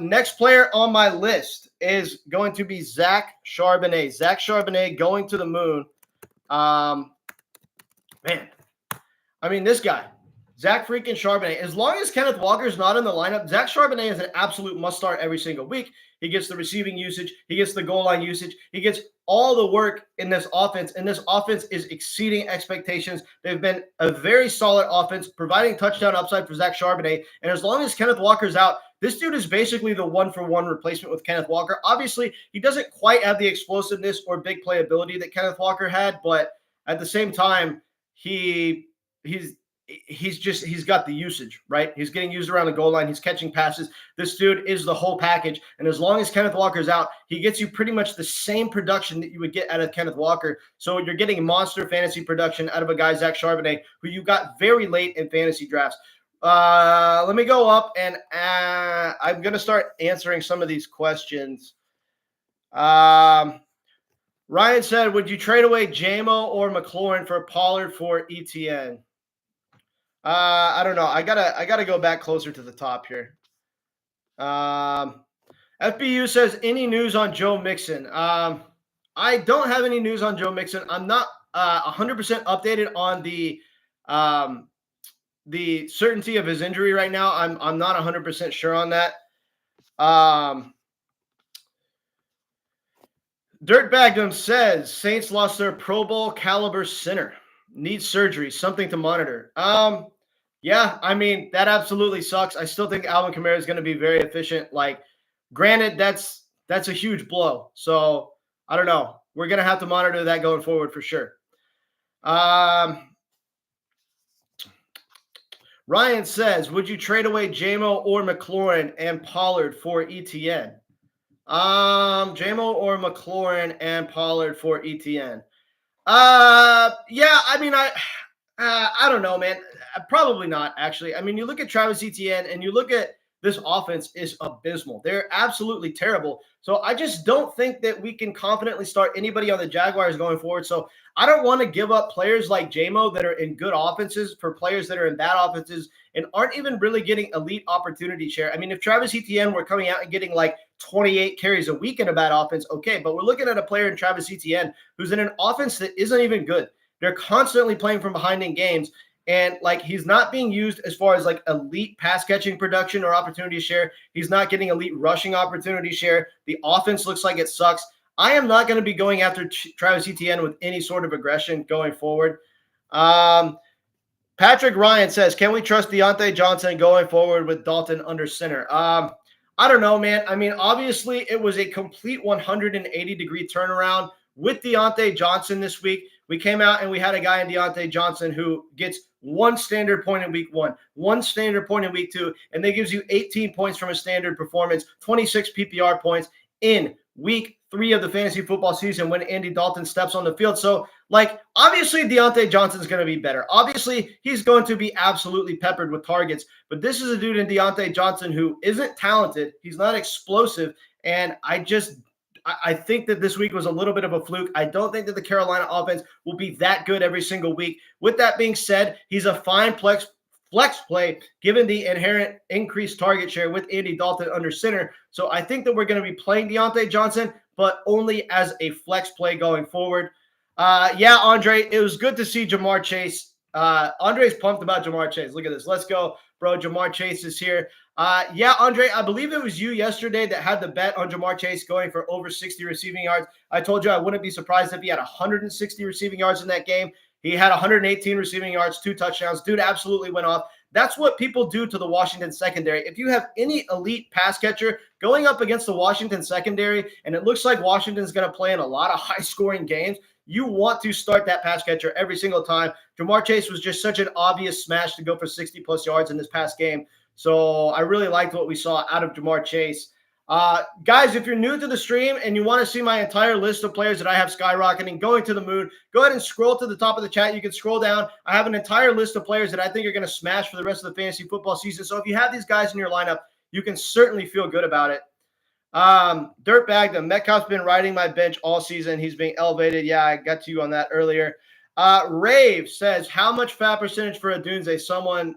Next player on my list is going to be Zach Charbonnet. Zach Charbonnet going to the moon. This guy, Zach freaking Charbonnet. As long as Kenneth Walker's not in the lineup, Zach Charbonnet is an absolute must start every single week. He gets the receiving usage. He gets the goal line usage. He gets all the work in this offense, and this offense is exceeding expectations. They've been a very solid offense, providing touchdown upside for Zach Charbonnet. And as long as Kenneth Walker's out, this dude is basically the one-for-one replacement with Kenneth Walker. Obviously, he doesn't quite have the explosiveness or big playability that Kenneth Walker had, but at the same time, he's got the usage, right? He's getting used around the goal line. He's catching passes. This dude is the whole package. And as long as Kenneth Walker's out, he gets you pretty much the same production that you would get out of Kenneth Walker. So you're getting monster fantasy production out of a guy, Zach Charbonnet, who you got very late in fantasy drafts. Let me go up, and I'm going to start answering some of these questions. Ryan said, would you trade away JMO or McLaurin for Pollard for ETN? I don't know. I gotta go back closer to the top here. FBU says, any news on Joe Mixon? I don't have any news on Joe Mixon. I'm not 100% updated on the certainty of his injury right now. I'm not 100% sure on that. Dirtbagdom says, Saints lost their Pro Bowl caliber center. Needs surgery. Something to monitor. Yeah, I mean, that absolutely sucks. I still think Alvin Kamara is going to be very efficient. Like, granted, that's a huge blow. So, I don't know. We're going to have to monitor that going forward for sure. Ryan says, would you trade away JMO or McLaurin and Pollard for ETN? JMO or McLaurin and Pollard for ETN? Yeah, I mean, I don't know, man. Probably not, actually. I mean, you look at Travis Etienne and you look at this offense is abysmal. They're absolutely terrible. So I just don't think that we can confidently start anybody on the Jaguars going forward. So I don't want to give up players like JMO that are in good offenses for players that are in bad offenses and aren't even really getting elite opportunity share. I mean, if Travis Etienne were coming out and getting like 28 carries a week in a bad offense, okay, but we're looking at a player in Travis Etienne who's in an offense that isn't even good. They're constantly playing from behind in games, and like he's not being used as far as like elite pass catching production or opportunity share. He's not getting elite rushing opportunity share. The offense looks like it sucks. I am not going to be going after Travis Etienne with any sort of aggression going forward. Patrick Ryan says, can we trust Deontay Johnson going forward with Dalton under center? I don't know, man. I mean, obviously, it was a complete 180-degree turnaround with Deontay Johnson this week. We came out and we had a guy in Deontay Johnson who gets one standard point in week one standard point in week 2, and that gives you 18 points from a standard performance, 26 PPR points in week 3 of the fantasy football season when Andy Dalton steps on the field. So, like, obviously Deontay Johnson's going to be better. Obviously, he's going to be absolutely peppered with targets. But this is a dude in Deontay Johnson who isn't talented. He's not explosive. And I think that this week was a little bit of a fluke. I don't think that the Carolina offense will be that good every single week. With that being said, he's a fine flex play given the inherent increased target share with Andy Dalton under center. So I think that we're going to be playing Deontay Johnson, but only as a flex play going forward. Yeah, Andre, it was good to see Jamar Chase. Andre's pumped about Jamar Chase. Look at this. Let's go, bro. Jamar Chase is here. Yeah, Andre, I believe it was you yesterday that had the bet on Jamar Chase going for over 60 receiving yards. I told you I wouldn't be surprised if he had 160 receiving yards in that game. He had 118 receiving yards, 2 touchdowns. Dude absolutely went off. That's what people do to the Washington secondary. If you have any elite pass catcher going up against the Washington secondary, and it looks like Washington's going to play in a lot of high-scoring games, you want to start that pass catcher every single time. Jamar Chase was just such an obvious smash to go for 60-plus yards in this past game. So I really liked what we saw out of Jamar Chase. Guys, if you're new to the stream and you want to see my entire list of players that I have skyrocketing, going to the moon, go ahead and scroll to the top of the chat. You can scroll down. I have an entire list of players that I think are going to smash for the rest of the fantasy football season. So if you have these guys in your lineup, you can certainly feel good about it. Dirtbag, the Metcalf's been riding my bench all season. He's being elevated. Yeah, I got to you on that earlier. Rave says, how much fab percentage for Odunze? Someone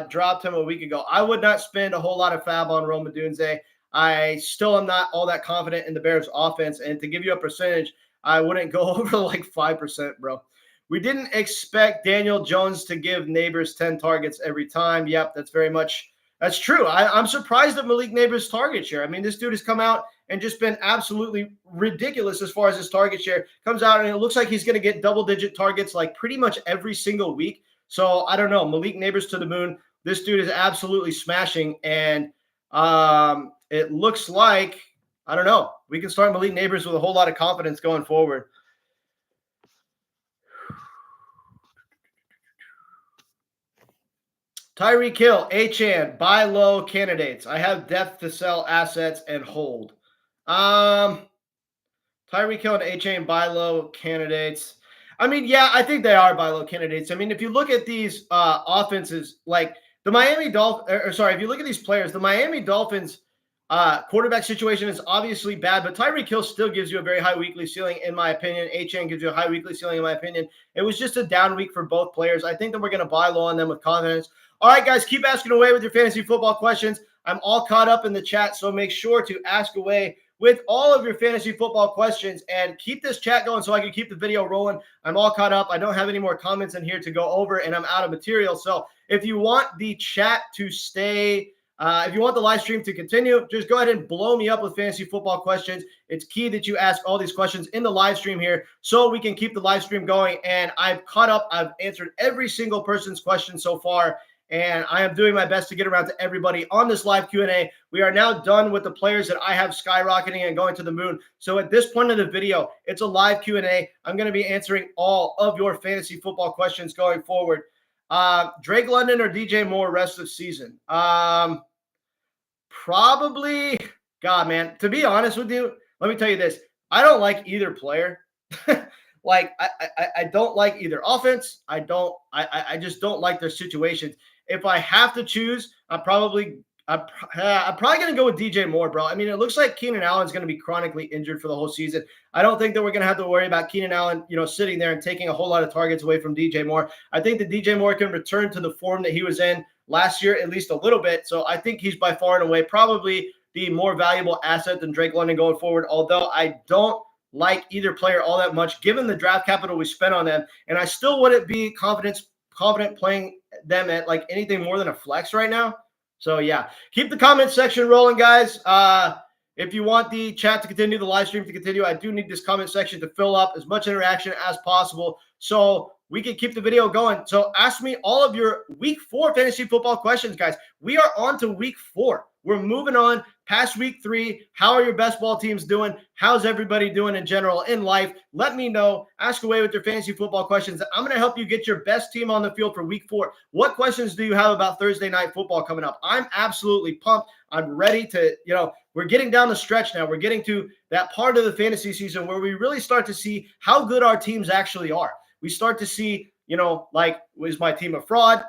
dropped him a week ago. I would not spend a whole lot of fab on Rome Odunze. I still am not all that confident in the Bears offense. And to give you a percentage, I wouldn't go over like 5%, bro. We didn't expect Daniel Jones to give Neighbors 10 targets every time. Yep, that's true. I'm surprised at Malik Neighbors' target share. I mean, this dude has come out and just been absolutely ridiculous as far as his target share. Comes out and it looks like he's going to get double-digit targets like pretty much every single week. So I don't know. Malik Neighbors to the moon. This dude is absolutely smashing. And it looks like, I don't know, we can start Malik Neighbors with a whole lot of confidence going forward. Tyreek Hill, Achane, buy low candidates. I have depth to sell assets and hold. Tyreek Hill and Achane, buy low candidates. I mean, yeah, I think they are buy low candidates. I mean, if you look at these offenses, like the Miami Dolphins, if you look at these players, the Miami Dolphins quarterback situation is obviously bad, but Tyreek Hill still gives you a very high weekly ceiling, in my opinion. Achane gives you a high weekly ceiling, in my opinion. It was just a down week for both players. I think that we're going to buy low on them with confidence. All right, guys, keep asking away with your fantasy football questions. I'm all caught up in the chat, so make sure to ask away with all of your fantasy football questions and keep this chat going so I can keep the video rolling. I'm all caught up. I don't have any more comments in here to go over, and I'm out of material. So if you want the chat to stay, if you want the live stream to continue, just go ahead and blow me up with fantasy football questions. It's key that you ask all these questions in the live stream here so we can keep the live stream going. And I've caught up. I've answered every single person's question so far. And I am doing my best to get around to everybody on this live Q&A. We are now done with the players that I have skyrocketing and going to the moon. So at this point of the video, it's a live Q&A. I'm going to be answering all of your fantasy football questions going forward. Drake London or DJ Moore rest of season? Probably, God, man, to be honest with you, let me tell you this. I don't like either player. Like, I don't like either offense. I just don't like their situations. If I have to choose, I'm probably I'm probably going to go with DJ Moore, bro. I mean, it looks like Keenan Allen's going to be chronically injured for the whole season. I don't think that we're going to have to worry about Keenan Allen, sitting there and taking a whole lot of targets away from DJ Moore. I think that DJ Moore can return to the form that he was in last year, at least a little bit. So I think he's by far and away probably the more valuable asset than Drake London going forward, although I don't like either player all that much given the draft capital we spent on them. And I still wouldn't be confident playing them at like anything more than a flex right now. So, yeah, keep the comment section rolling, guys. If you want the chat to continue, the live stream to continue, I do need this comment section to fill up as much interaction as possible so we can keep the video going. So ask me all of your week 4 fantasy football questions, guys. We are on to week 4. We're moving on past week 3. How are your best ball teams doing? How's everybody doing in general in life? Let me know. Ask away with your fantasy football questions. I'm going to help you get your best team on the field for week 4. What questions do you have about Thursday night football coming up? I'm absolutely pumped. I'm ready to, we're getting down the stretch now. We're getting to that part of the fantasy season where we really start to see how good our teams actually are. We start to see, like, is my team a fraud?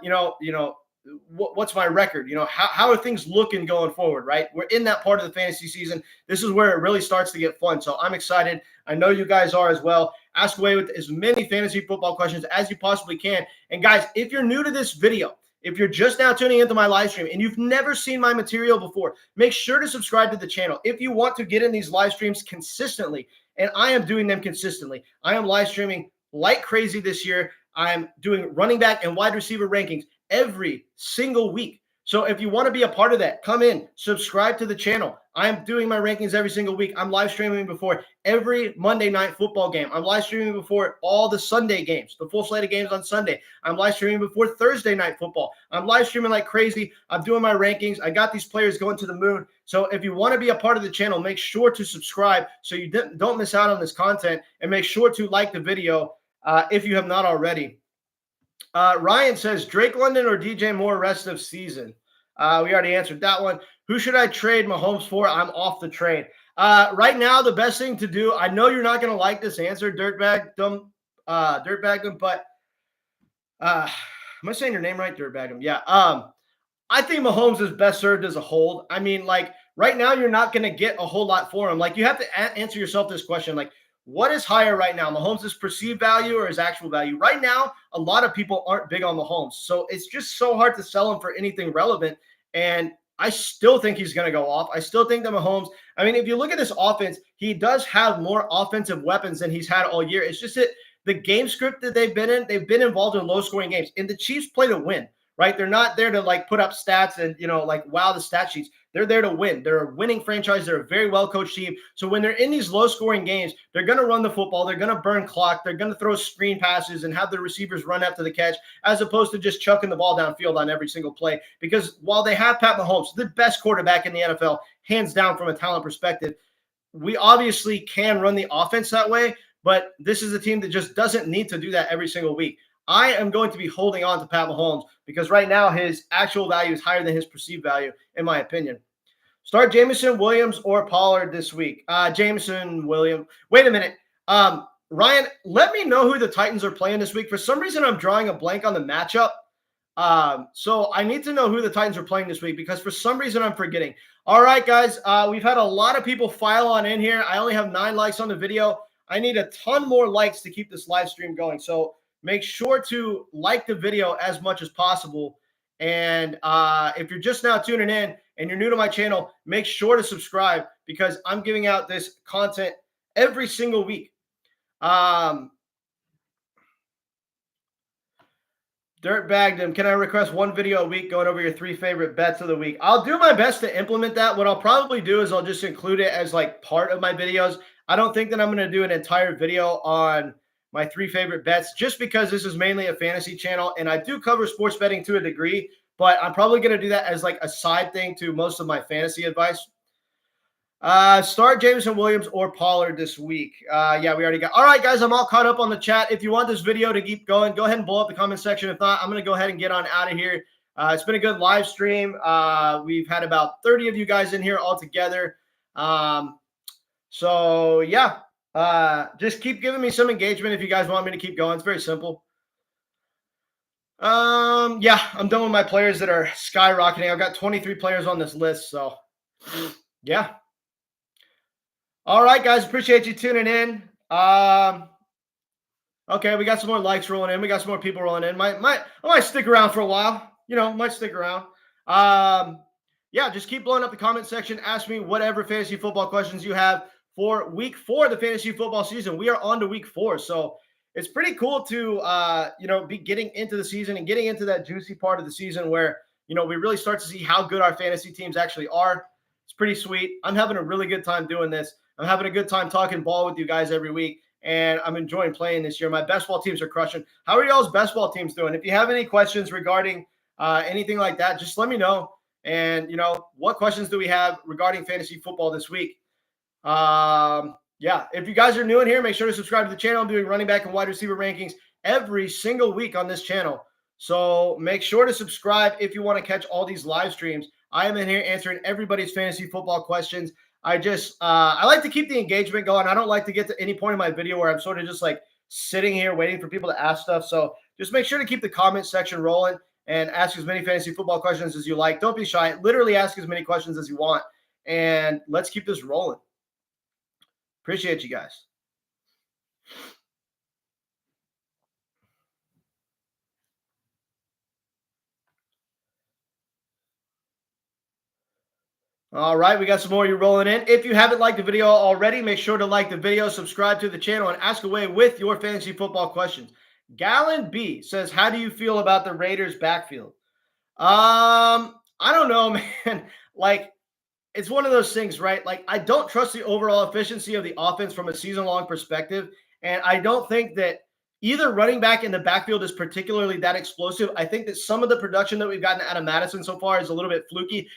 What's my record? How are things looking going forward, right? We're in that part of the fantasy season. This is where it really starts to get fun. So I'm excited. I know you guys are as well. Ask away with as many fantasy football questions as you possibly can. And guys, if you're new to this video, if you're just now tuning into my live stream and you've never seen my material before, make sure to subscribe to the channel. If you want to get in these live streams consistently, and I am doing them consistently, I am live streaming like crazy this year. I'm doing running back and wide receiver rankings every single week. So if you want to be a part of that, come in, subscribe to the channel. I'm doing my rankings every single week. I'm live streaming before every Monday night football game. I'm live streaming before all the Sunday games, the full slate of games on Sunday. I'm live streaming before Thursday night football. I'm live streaming like crazy. I'm doing my rankings. I got these players going to the moon. So if you want to be a part of the channel, make sure to subscribe so you don't miss out on this content, and make sure to like the video if you have not already. Ryan says, Drake London or DJ Moore rest of season? We already answered that one. Who should I trade Mahomes for? I'm off the trade. Right now, the best thing to do, I know you're not going to like this answer, Dirtbagdom, but am I saying your name right? Dirtbagdom. Yeah. I think Mahomes is best served as a hold. I mean, like, right now, you're not going to get a whole lot for him. Like, you have to answer yourself this question, like, what is higher right now, Mahomes' perceived value or his actual value? Right now, a lot of people aren't big on Mahomes. So it's just so hard to sell him for anything relevant. And I still think he's going to go off. I still think that Mahomes, I mean, if you look at this offense, he does have more offensive weapons than he's had all year. It's just that the game script that they've been involved in low-scoring games. And the Chiefs play to win, right? They're not there to, like, put up stats and, like, wow the stat sheets. They're there to win. They're a winning franchise. They're a very well-coached team. So when they're in these low-scoring games, they're going to run the football. They're going to burn clock. They're going to throw screen passes and have the receivers run after the catch, as opposed to just chucking the ball downfield on every single play. Because while they have Pat Mahomes, the best quarterback in the NFL, hands down from a talent perspective, we obviously can run the offense that way, but this is a team that just doesn't need to do that every single week. I am going to be holding on to Pat Mahomes because right now his actual value is higher than his perceived value, in my opinion. Start Jameson, Williams, or Pollard this week. Jameson, Williams. Wait a minute. Ryan, let me know who the Titans are playing this week. For some reason, I'm drawing a blank on the matchup. So I need to know who the Titans are playing this week because for some reason I'm forgetting. All right, guys. We've had a lot of people file on in here. I only have 9 likes on the video. I need a ton more likes to keep this live stream going. So make sure to like the video as much as possible. And if you're just now tuning in and you're new to my channel, make sure to subscribe because I'm giving out this content every single week. Dirtbagdom, can I request one video a week going over your 3 favorite bets of the week? I'll do my best to implement that. What I'll probably do is I'll just include it as like part of my videos. I don't think that I'm going to do an entire video on my 3 favorite bets just because this is mainly a fantasy channel and I do cover sports betting to a degree, but I'm probably going to do that as like a side thing to most of my fantasy advice. Start Jameson, Williams, or Pollard this week. Yeah, we already got. All right, guys, I'm all caught up on the chat. If you want this video to keep going, go ahead and blow up the comment section. If not, I'm going to go ahead and get on out of here. It's been a good live stream. We've had about 30 of you guys in here all together. So yeah, just keep giving me some engagement if you guys want me to keep going. It's very simple. Yeah, I'm done with my players that are skyrocketing. I've got 23 players on this list, so yeah. All right, guys, appreciate you tuning in. Okay, we got some more likes rolling in. We got some more people rolling in. I might stick around for a while. Might stick around. Yeah, just keep blowing up the comment section. Ask me whatever fantasy football questions you have for week 4 of the fantasy football season. We are on to week 4, so it's pretty cool to be getting into the season and getting into that juicy part of the season where we really start to see how good our fantasy teams actually are. It's pretty sweet. I'm having a really good time doing this. I'm having a good time talking ball with you guys every week, and I'm enjoying playing this year. My best ball teams are crushing. How are y'all's best ball teams doing? If you have any questions regarding anything like that, just let me know. And, what questions do we have regarding fantasy football this week? Yeah, if you guys are new in here, make sure to subscribe to the channel. I'm doing running back and wide receiver rankings every single week on this channel. So make sure to subscribe if you want to catch all these live streams. I am in here answering everybody's fantasy football questions. I like to keep the engagement going. I don't like to get to any point in my video where I'm sort of just like sitting here waiting for people to ask stuff. So just make sure to keep the comment section rolling and ask as many fantasy football questions as you like. Don't be shy. Literally ask as many questions as you want. And let's keep this rolling. Appreciate you guys. All right, we got some more of you rolling in. If you haven't liked the video already, make sure to like the video, subscribe to the channel, and ask away with your fantasy football questions. Gallon B says, how do you feel about the Raiders backfield? I don't know, man. Like, it's one of those things, right? Like, I don't trust the overall efficiency of the offense from a season-long perspective, and I don't think that either running back in the backfield is particularly that explosive. I think that some of the production that we've gotten out of Madison so far is a little bit fluky.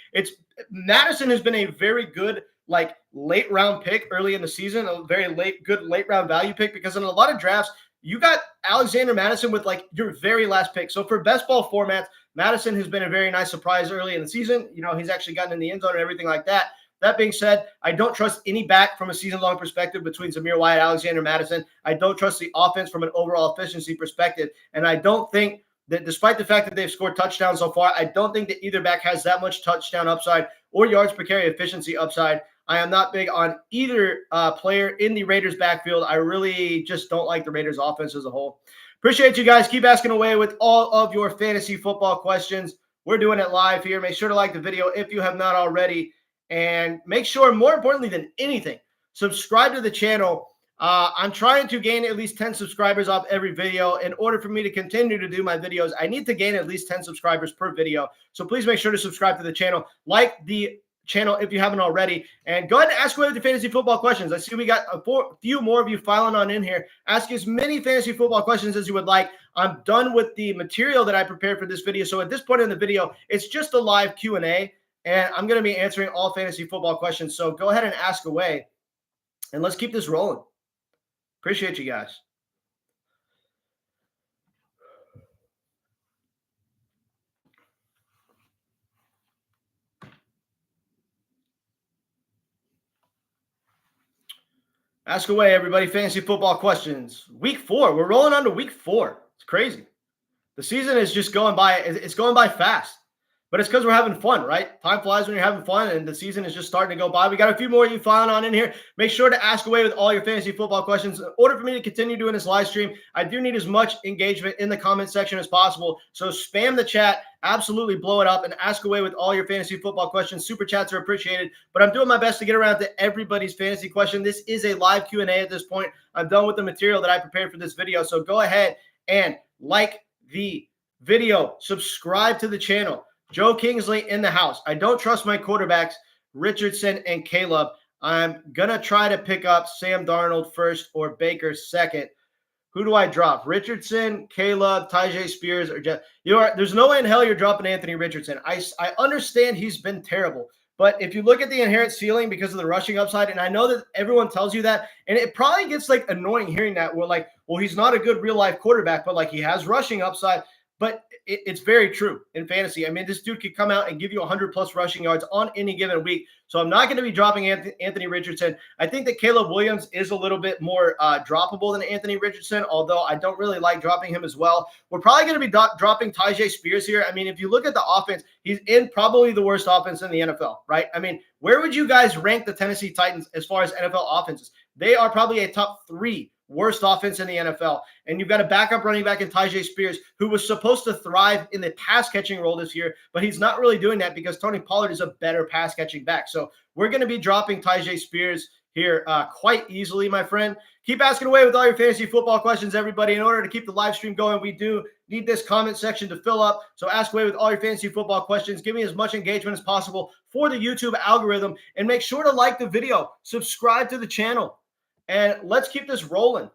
Madison has been a very good, like, late round pick early in the season, a very good late round value pick, because in a lot of drafts, you got Alexander Madison with like your very last pick. So for best ball formats, Madison has been a very nice surprise early in the season. He's actually gotten in the end zone and everything like that. That being said, I don't trust any back from a season-long perspective between Zamir White and Alexander Madison. I don't trust the offense from an overall efficiency perspective. And I don't think that, despite the fact that they've scored touchdowns so far, I don't think that either back has that much touchdown upside or yards per carry efficiency upside. I am not big on either player in the Raiders backfield. I really just don't like the Raiders offense as a whole. Appreciate you guys. Keep asking away with all of your fantasy football questions. We're doing it live here. Make sure to like the video if you have not already. And make sure, more importantly than anything, subscribe to the channel. I'm trying to gain at least 10 subscribers off every video. In order for me to continue to do my videos, I need to gain at least 10 subscribers per video. So please make sure to subscribe to the channel. Like the channel if you haven't already. And go ahead and ask away with the fantasy football questions. I see we got a few more of you filing on in here. Ask as many fantasy football questions as you would like. I'm done with the material that I prepared for this video. So at this point in the video, it's just a live Q&A. And I'm going to be answering all fantasy football questions. So go ahead and ask away. And let's keep this rolling. Appreciate you guys. Ask away, everybody. Fantasy football questions. Week 4. We're rolling on to week 4. It's crazy. The season is just going by. It's going by fast. But it's because we're having fun, right? Time flies when you're having fun, and the season is just starting to go by. We got a few more of you filing on in here. Make sure to ask away with all your fantasy football questions. In order for me to continue doing this live stream, I do need as much engagement in the comment section as possible. So spam the chat, absolutely blow it up, and ask away with all your fantasy football questions. Super chats are appreciated, but I'm doing my best to get around to everybody's fantasy question. This is a live Q&A at this point. I'm done with the material that I prepared for this video. So go ahead and like the video, subscribe to the channel. Joe Kingsley in the house. I don't trust my quarterbacks, Richardson and Caleb. I'm going to try to pick up Sam Darnold first or Baker second. Who do I drop? Richardson, Caleb, Tyjae Spears, or Jeff? There's no way in hell you're dropping Anthony Richardson. I understand he's been terrible. But if you look at the inherent ceiling because of the rushing upside, and I know that everyone tells you that, and it probably gets like annoying hearing that. We're like, well, he's not a good real life quarterback, but like he has rushing upside. but it's very true in fantasy. I mean, this dude could come out and give you 100+ rushing yards on any given week. So I'm not going to be dropping Anthony Richardson. I think that Caleb Williams is a little bit more droppable than Anthony Richardson, although I don't really like dropping him as well. We're probably going to be dropping Tyjae Spears here. I mean, if you look at the offense, he's in probably the worst offense in the NFL, right? I mean, where would you guys rank the Tennessee Titans as far as NFL offenses? They are probably a top 3 worst offense in the NFL. And you've got a backup running back in Tyjae Spears, who was supposed to thrive in the pass-catching role this year, but he's not really doing that because Tony Pollard is a better pass-catching back. So we're going to be dropping Tyjae Spears here quite easily, my friend. Keep asking away with all your fantasy football questions, everybody. In order to keep the live stream going, we do need this comment section to fill up. So ask away with all your fantasy football questions. Give me as much engagement as possible for the YouTube algorithm. And make sure to like the video, subscribe to the channel, and let's keep this rolling.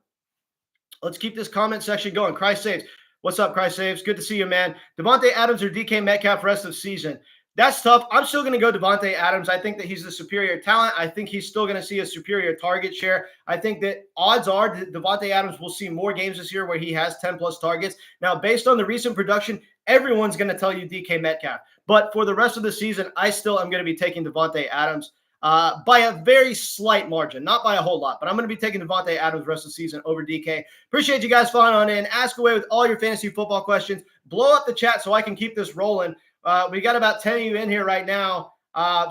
Let's keep this comment section going. Christ Saves. What's up, Christ Saves? Good to see you, man. Devontae Adams or DK Metcalf rest of season? That's tough. I'm still going to go Devontae Adams. I think that he's the superior talent. I think he's still going to see a superior target share. I think that odds are that Devontae Adams will see more games this year where he has 10+ targets. Now, based on the recent production, everyone's going to tell you DK Metcalf. But for the rest of the season, I still am going to be taking Devontae Adams by a very slight margin, not by a whole lot. But I'm going to be taking Devontae Adams rest of the season over DK. Appreciate you guys following on in. Ask away with all your fantasy football questions. Blow up the chat so I can keep this rolling. We got about 10 of you in here right now.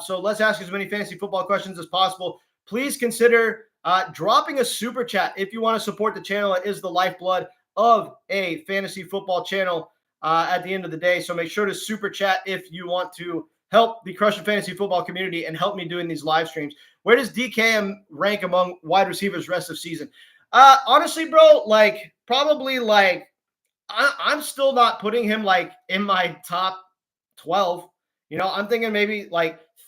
So let's ask as many fantasy football questions as possible. Please consider dropping a super chat if you want to support the channel. It is the lifeblood of a fantasy football channel at the end of the day. So make sure to super chat if you want to help the Crushing Fantasy Football community and help me doing these live streams. Where does DK rank among wide receivers rest of season? Honestly, bro, I'm still not putting him in my top 12. I'm thinking maybe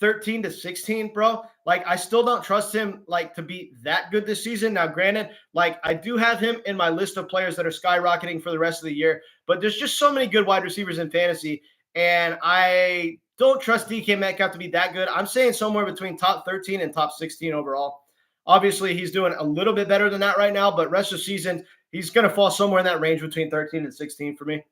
13 to 16, bro. I still don't trust him to be that good this season. Now, granted, I do have him in my list of players that are skyrocketing for the rest of the year, but there's just so many good wide receivers in fantasy, and I don't trust DK Metcalf to be that good. I'm saying somewhere between top 13 and top 16 overall. Obviously, he's doing a little bit better than that right now, but rest of the season, he's going to fall somewhere in that range between 13 and 16 for me.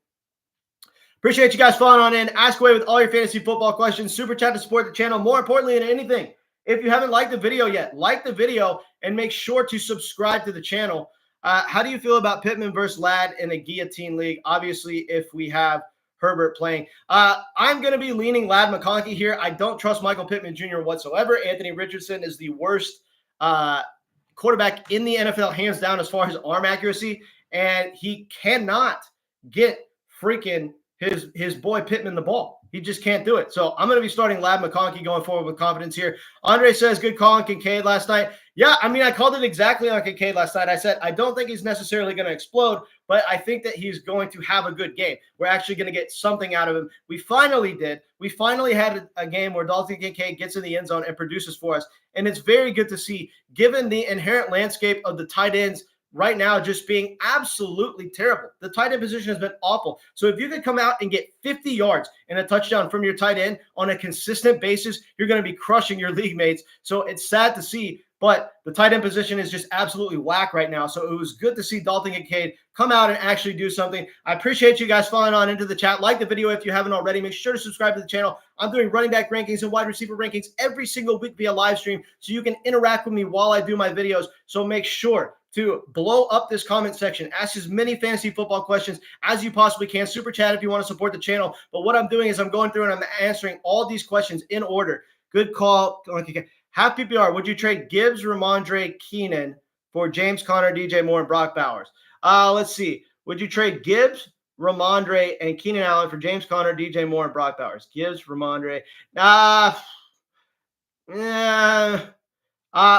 Appreciate you guys following on in. Ask away with all your fantasy football questions. Super chat to support the channel. More importantly than anything, if you haven't liked the video yet, like the video and make sure to subscribe to the channel. How do you feel about Pittman versus Ladd in a guillotine league? Obviously, if we have Herbert playing. I'm going to be leaning Ladd McConkey here. I don't trust Michael Pittman Jr. whatsoever. Anthony Richardson is the worst quarterback in the NFL, hands down, as far as arm accuracy, and he cannot get freaking his boy Pittman the ball. He just can't do it. So I'm going to be starting Ladd McConkey going forward with confidence here. Andre says, good call on Kincaid last night. Yeah, I mean, I called it exactly on Kincaid last night. I said, I don't think he's necessarily going to explode, but I think that he's going to have a good game. We're actually going to get something out of him. We finally did. We finally had a game where Dalton Kincaid gets in the end zone and produces for us. And it's very good to see, given the inherent landscape of the tight ends right now just being absolutely terrible. The tight end position has been awful. So if you could come out and get 50 yards and a touchdown from your tight end on a consistent basis, you're going to be crushing your league mates. So it's sad to see, but the tight end position is just absolutely whack right now. So it was good to see Dalton Kincaid come out and actually do something. I appreciate you guys following on into the chat. Like the video if you haven't already. Make sure to subscribe to the channel. I'm doing running back rankings and wide receiver rankings every single week via live stream, so you can interact with me while I do my videos. So make sure to blow up this comment section. Ask as many fantasy football questions as you possibly can. Super chat if you want to support the channel. But what I'm doing is I'm going through and I'm answering all these questions in order. Good call. Half PPR. Would you trade Gibbs, Ramondre, Keenan for James Conner, DJ Moore, and Brock Bowers? Let's see. Would you trade Gibbs, Ramondre, and Keenan Allen for James Conner, DJ Moore, and Brock Bowers? Gibbs, Ramondre.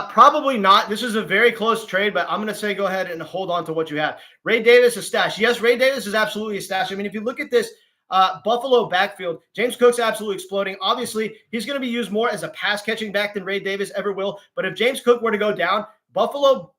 Probably not. This is a very close trade, but I'm going to say go ahead and hold on to what you have. Ray Davis is stash. Yes, Ray Davis is absolutely a stash. I mean, if you look at this Buffalo backfield, James Cook's absolutely exploding. Obviously, he's going to be used more as a pass-catching back than Ray Davis ever will. But if James Cook were to go down, Buffalo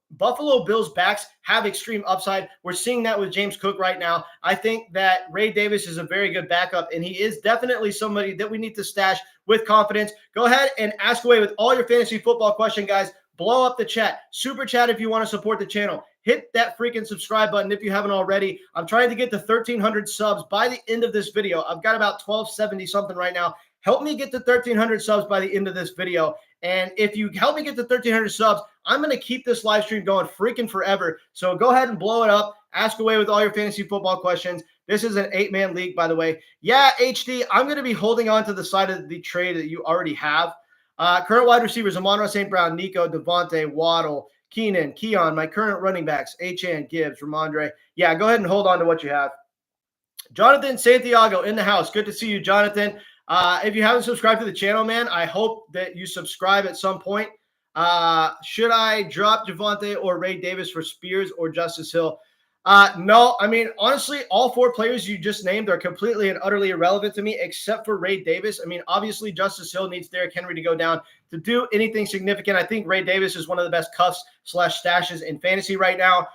Bills backs have extreme upside. We're seeing that with James Cook right now. I think that Ray Davis is a very good backup, and he is definitely somebody that we need to stash with confidence. Go ahead and ask away with all your fantasy football question, guys. Blow up the chat. Super chat if you want to support the channel. hit that freaking subscribe button if you haven't already. I'm trying to get to 1,300 subs by the end of this video. I've got about 1,270 something right now. Help me get to 1,300 subs by the end of this video. And if you help me get to 1,300 subs, I'm going to keep this live stream going freaking forever. So go ahead and blow it up. Ask away with all your fantasy football questions. This is an 8-man league, by the way. Yeah, HD, I'm going to be holding on to the side of the trade that you already have. Current wide receivers, Amon-Ra St. Brown, Nico, Devontae, Waddle, Keenan, Keon. My current running backs, Achane, Gibbs, Ramondre. Yeah, go ahead and hold on to what you have. Jonathan Santiago in the house. Good to see you, Jonathan. If you haven't subscribed to the channel, man, I hope that you subscribe at some point. Should I drop Javonte or Ray Davis for Spears or Justice Hill? No, I mean, honestly, all 4 players you just named are completely and utterly irrelevant to me, except for Ray Davis. I mean, obviously, Justice Hill needs Derrick Henry to go down to do anything significant. I think Ray Davis is one of the best cuffs / stashes in fantasy right now.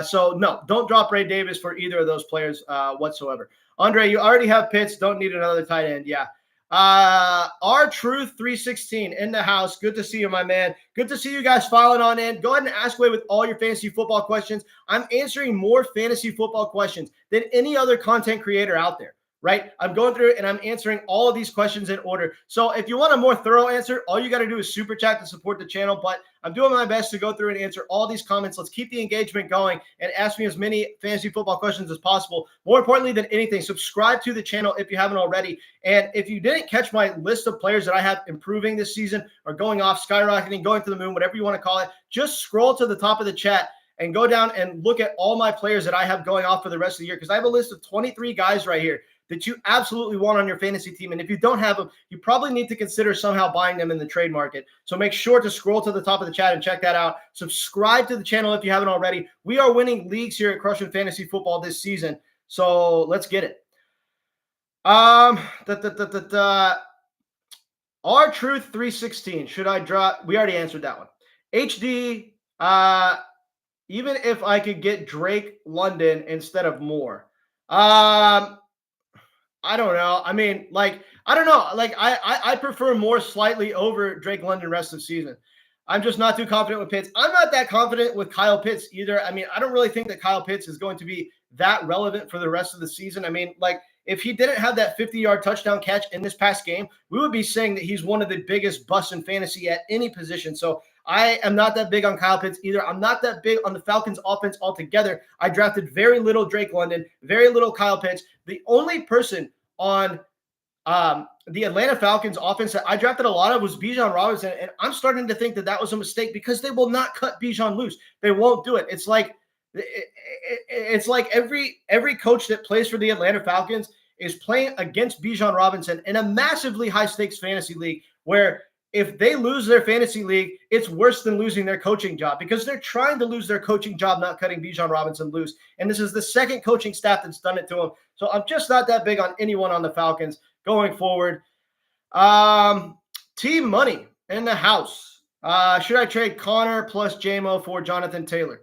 So no, don't drop Ray Davis for either of those players whatsoever. Andre, you already have Pitts. Don't need another tight end. Yeah. R-Truth 316 in the house. Good to see you, my man. Good to see you guys filing on in. Go ahead and ask away with all your fantasy football questions. I'm answering more fantasy football questions than any other content creator out there, right? I'm going through it and I'm answering all of these questions in order. So if you want a more thorough answer, all you got to do is super chat to support the channel. But I'm doing my best to go through and answer all these comments. Let's keep the engagement going and ask me as many fantasy football questions as possible. More importantly than anything, subscribe to the channel if you haven't already. And if you didn't catch my list of players that I have improving this season or going off, skyrocketing, going to the moon, whatever you want to call it, just scroll to the top of the chat and go down and look at all my players that I have going off for the rest of the year, because I have a list of 23 guys right here that you absolutely want on your fantasy team. And if you don't have them, you probably need to consider somehow buying them in the trade market. So make sure to scroll to the top of the chat and check that out. Subscribe to the channel if you haven't already. We are winning leagues here at Crushing Fantasy Football this season. So let's get it. R-Truth 316. Should I drop? We already answered that one. HD, even if I could get Drake London instead of Moore. I don't know. I mean, like, I don't know. Like, I prefer Moore slightly over Drake London rest of the season. I'm just not too confident with Pitts. I'm not that confident with Kyle Pitts either. I mean, I don't really think that Kyle Pitts is going to be that relevant for the rest of the season. I mean, like, if he didn't have that 50-yard touchdown catch in this past game, we would be saying that he's one of the biggest busts in fantasy at any position. So I am not that big on Kyle Pitts either. I'm not that big on the Falcons offense altogether. I drafted very little Drake London, very little Kyle Pitts. The only person on the Atlanta Falcons offense that I drafted a lot of was Bijan Robinson, and I'm starting to think that that was a mistake because they will not cut Bijan loose. They won't do it. It's like every coach that plays for the Atlanta Falcons is playing against Bijan Robinson in a massively high-stakes fantasy league where if they lose their fantasy league, it's worse than losing their coaching job because they're trying to lose their coaching job, not cutting Bijan Robinson loose. And this is the second coaching staff that's done it to him. So I'm just not that big on anyone on the Falcons going forward. Team Money in the house. Should I trade Connor plus JMO for Jonathan Taylor?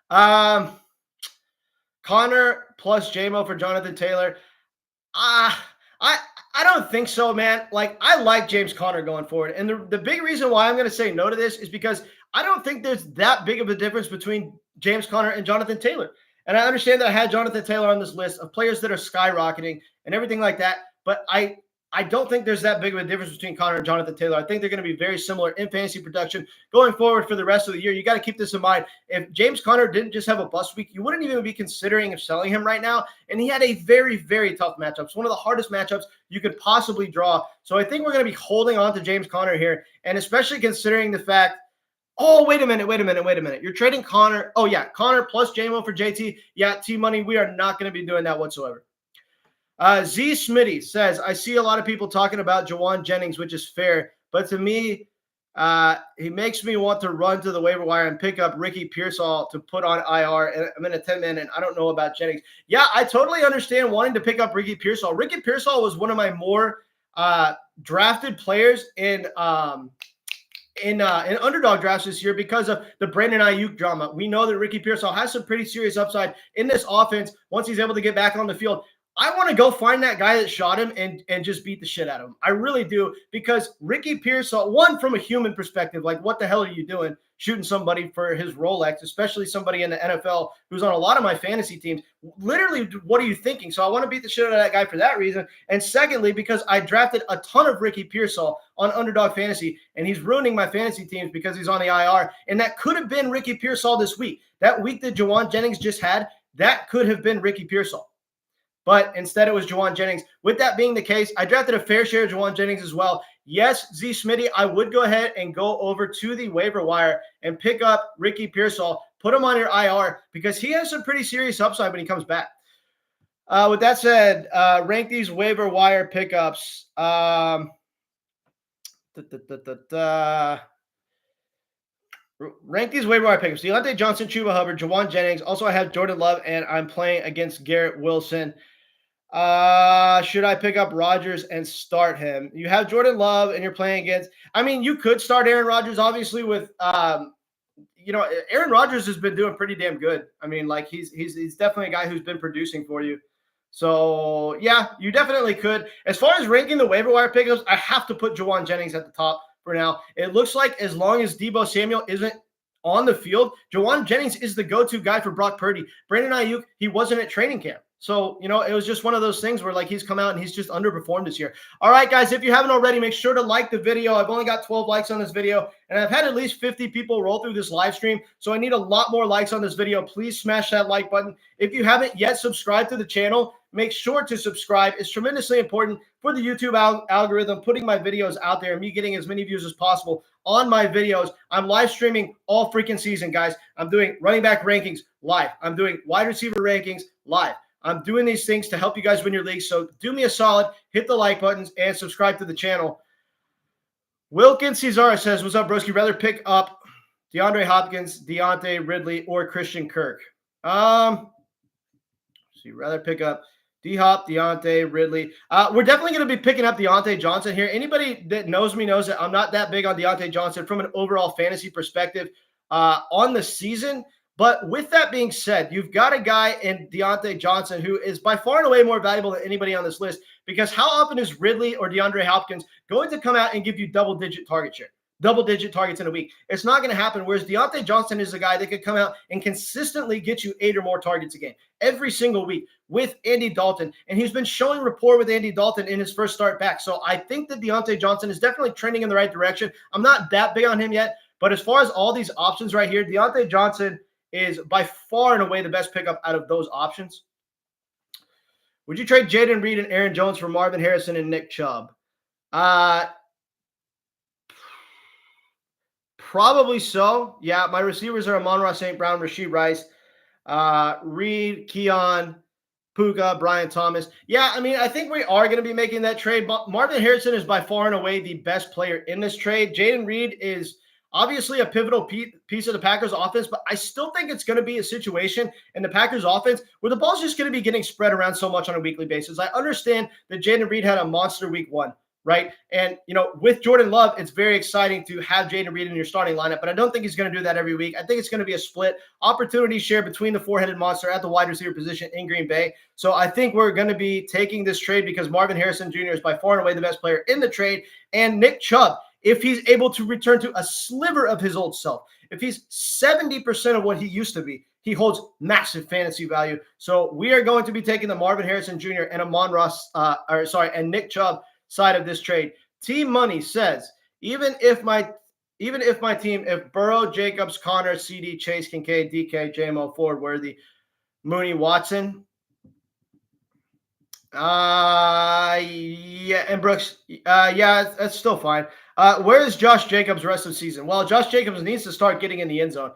Connor plus JMO for Jonathan Taylor. I don't think so, man. Like, I like James Conner going forward. And the big reason why I'm going to say no to this is because I don't think there's that big of a difference between James Conner and Jonathan Taylor. And I understand that I had Jonathan Taylor on this list of players that are skyrocketing and everything like that. But I don't think there's that big of a difference between Connor and Jonathan Taylor. I think they're going to be very similar in fantasy production going forward for the rest of the year. You got to keep this in mind. If James Conner didn't just have a bust week, you wouldn't even be considering of selling him right now. And he had a very, very tough matchup. It's one of the hardest matchups you could possibly draw. So I think we're going to be holding on to James Conner here. And especially considering the fact, oh, wait a minute. You're trading Connor. Oh, yeah, Connor plus JMO for JT. Yeah, T-Money, we are not going to be doing that whatsoever. Z Smitty says, I see a lot of people talking about Jawan Jennings, which is fair. But to me, he makes me want to run to the waiver wire and pick up Ricky Pearsall to put on IR. And I'm in a 10-man, and I don't know about Jennings. Yeah, I totally understand wanting to pick up Ricky Pearsall. Ricky Pearsall was one of my more drafted players in underdog drafts this year because of the Brandon Ayuk drama. We know that Ricky Pearsall has some pretty serious upside in this offense once he's able to get back on the field. I want to go find that guy that shot him and just beat the shit out of him. I really do, because Ricky Pearsall, one, from a human perspective, like, what the hell are you doing? shooting somebody for his Rolex, especially somebody in the NFL who's on a lot of my fantasy teams. Literally, what are you thinking? So I want to beat the shit out of that guy for that reason. And secondly, because I drafted a ton of Ricky Pearsall on Underdog Fantasy, and he's ruining my fantasy teams because he's on the IR. And that could have been Ricky Pearsall this week. That week that Juwan Jennings just had, that could have been Ricky Pearsall. But instead, it was Juwan Jennings. With that being the case, I drafted a fair share of Juwan Jennings as well. Yes, Z Smitty, I would go ahead and go over to the waiver wire and pick up Ricky Pearsall, put him on your IR because he has some pretty serious upside when he comes back. With that said, rank these waiver wire pickups. Rank these waiver wire pickups. Deontay Johnson, Chuba Hubbard, Juwan Jennings. Also, I have Jordan Love, and I'm playing against Garrett Wilson. Should I pick up Rodgers and start him? You have Jordan Love, and you're playing against. I mean, you could start Aaron Rodgers, obviously, with Aaron Rodgers has been doing pretty damn good. I mean, like he's definitely a guy who's been producing for you. So yeah, you definitely could. As far as ranking the waiver wire pickups, I have to put Juwan Jennings at the top for now. It looks like as long as Deebo Samuel isn't on the field, Juwan Jennings is the go-to guy for Brock Purdy. Brandon Ayuk, he wasn't at training camp. So, it was just one of those things where, like, he's come out and he's just underperformed this year. All right, guys, if you haven't already, make sure to like the video. I've only got 12 likes on this video, and I've had at least 50 people roll through this live stream, so I need a lot more likes on this video. Please smash that like button. If you haven't yet subscribed to the channel, make sure to subscribe. It's tremendously important for the YouTube algorithm, putting my videos out there and me getting as many views as possible on my videos. I'm live streaming all freaking season, guys. I'm doing running back rankings live. I'm doing wide receiver rankings live. I'm doing these things to help you guys win your league. So do me a solid, hit the like buttons, and subscribe to the channel. Wilkins Cesar says, what's up, broski? Rather pick up DeAndre Hopkins, Deontay, Ridley, or Christian Kirk? So you rather pick up D-Hop, Deontay, Ridley. We're definitely going to be picking up Deontay Johnson here. Anybody that knows me knows that I'm not that big on Deontay Johnson from an overall fantasy perspective on the season. But with that being said, you've got a guy in Deontay Johnson who is by far and away more valuable than anybody on this list, because how often is Ridley or DeAndre Hopkins going to come out and give you double-digit target share, double-digit targets in a week? It's not going to happen, whereas Deontay Johnson is a guy that could come out and consistently get you 8 or more targets a game every single week with Andy Dalton, and he's been showing rapport with Andy Dalton in his first start back. So I think that Deontay Johnson is definitely trending in the right direction. I'm not that big on him yet, but as far as all these options right here, Deontay Johnson is by far and away the best pickup out of those options. Would you trade Jaden Reed and Aaron Jones for Marvin Harrison and Nick Chubb? Probably so. Yeah, my receivers are Amon-Ra St. Brown, Rashee Rice, Reed, Keon, Puka, Brian Thomas. Yeah, I mean, I think we are going to be making that trade. But Marvin Harrison is by far and away the best player in this trade. Jaden Reed is obviously a pivotal piece of the Packers offense, but I still think it's going to be a situation in the Packers offense where the ball's just going to be getting spread around so much on a weekly basis. I understand that Jaden Reed had a monster week 1, right? And, with Jordan Love, it's very exciting to have Jaden Reed in your starting lineup, but I don't think he's going to do that every week. I think it's going to be a split opportunity share between the four-headed monster at the wide receiver position in Green Bay. So I think we're going to be taking this trade because Marvin Harrison Jr. is by far and away the best player in the trade, and Nick Chubb, if he's able to return to a sliver of his old self, if he's 70% of what he used to be, he holds massive fantasy value. So we are going to be taking the Marvin Harrison Jr. and and Nick Chubb side of this trade. Team Money says, even if my team, if Burrow, Jacobs, Connor, CD, Chase, Kincaid, DK, JMO, Ford, Worthy, Mooney, Watson, yeah, and Brooks, yeah, that's still fine. Where is Josh Jacobs the rest of the season? Well, Josh Jacobs needs to start getting in the end zone.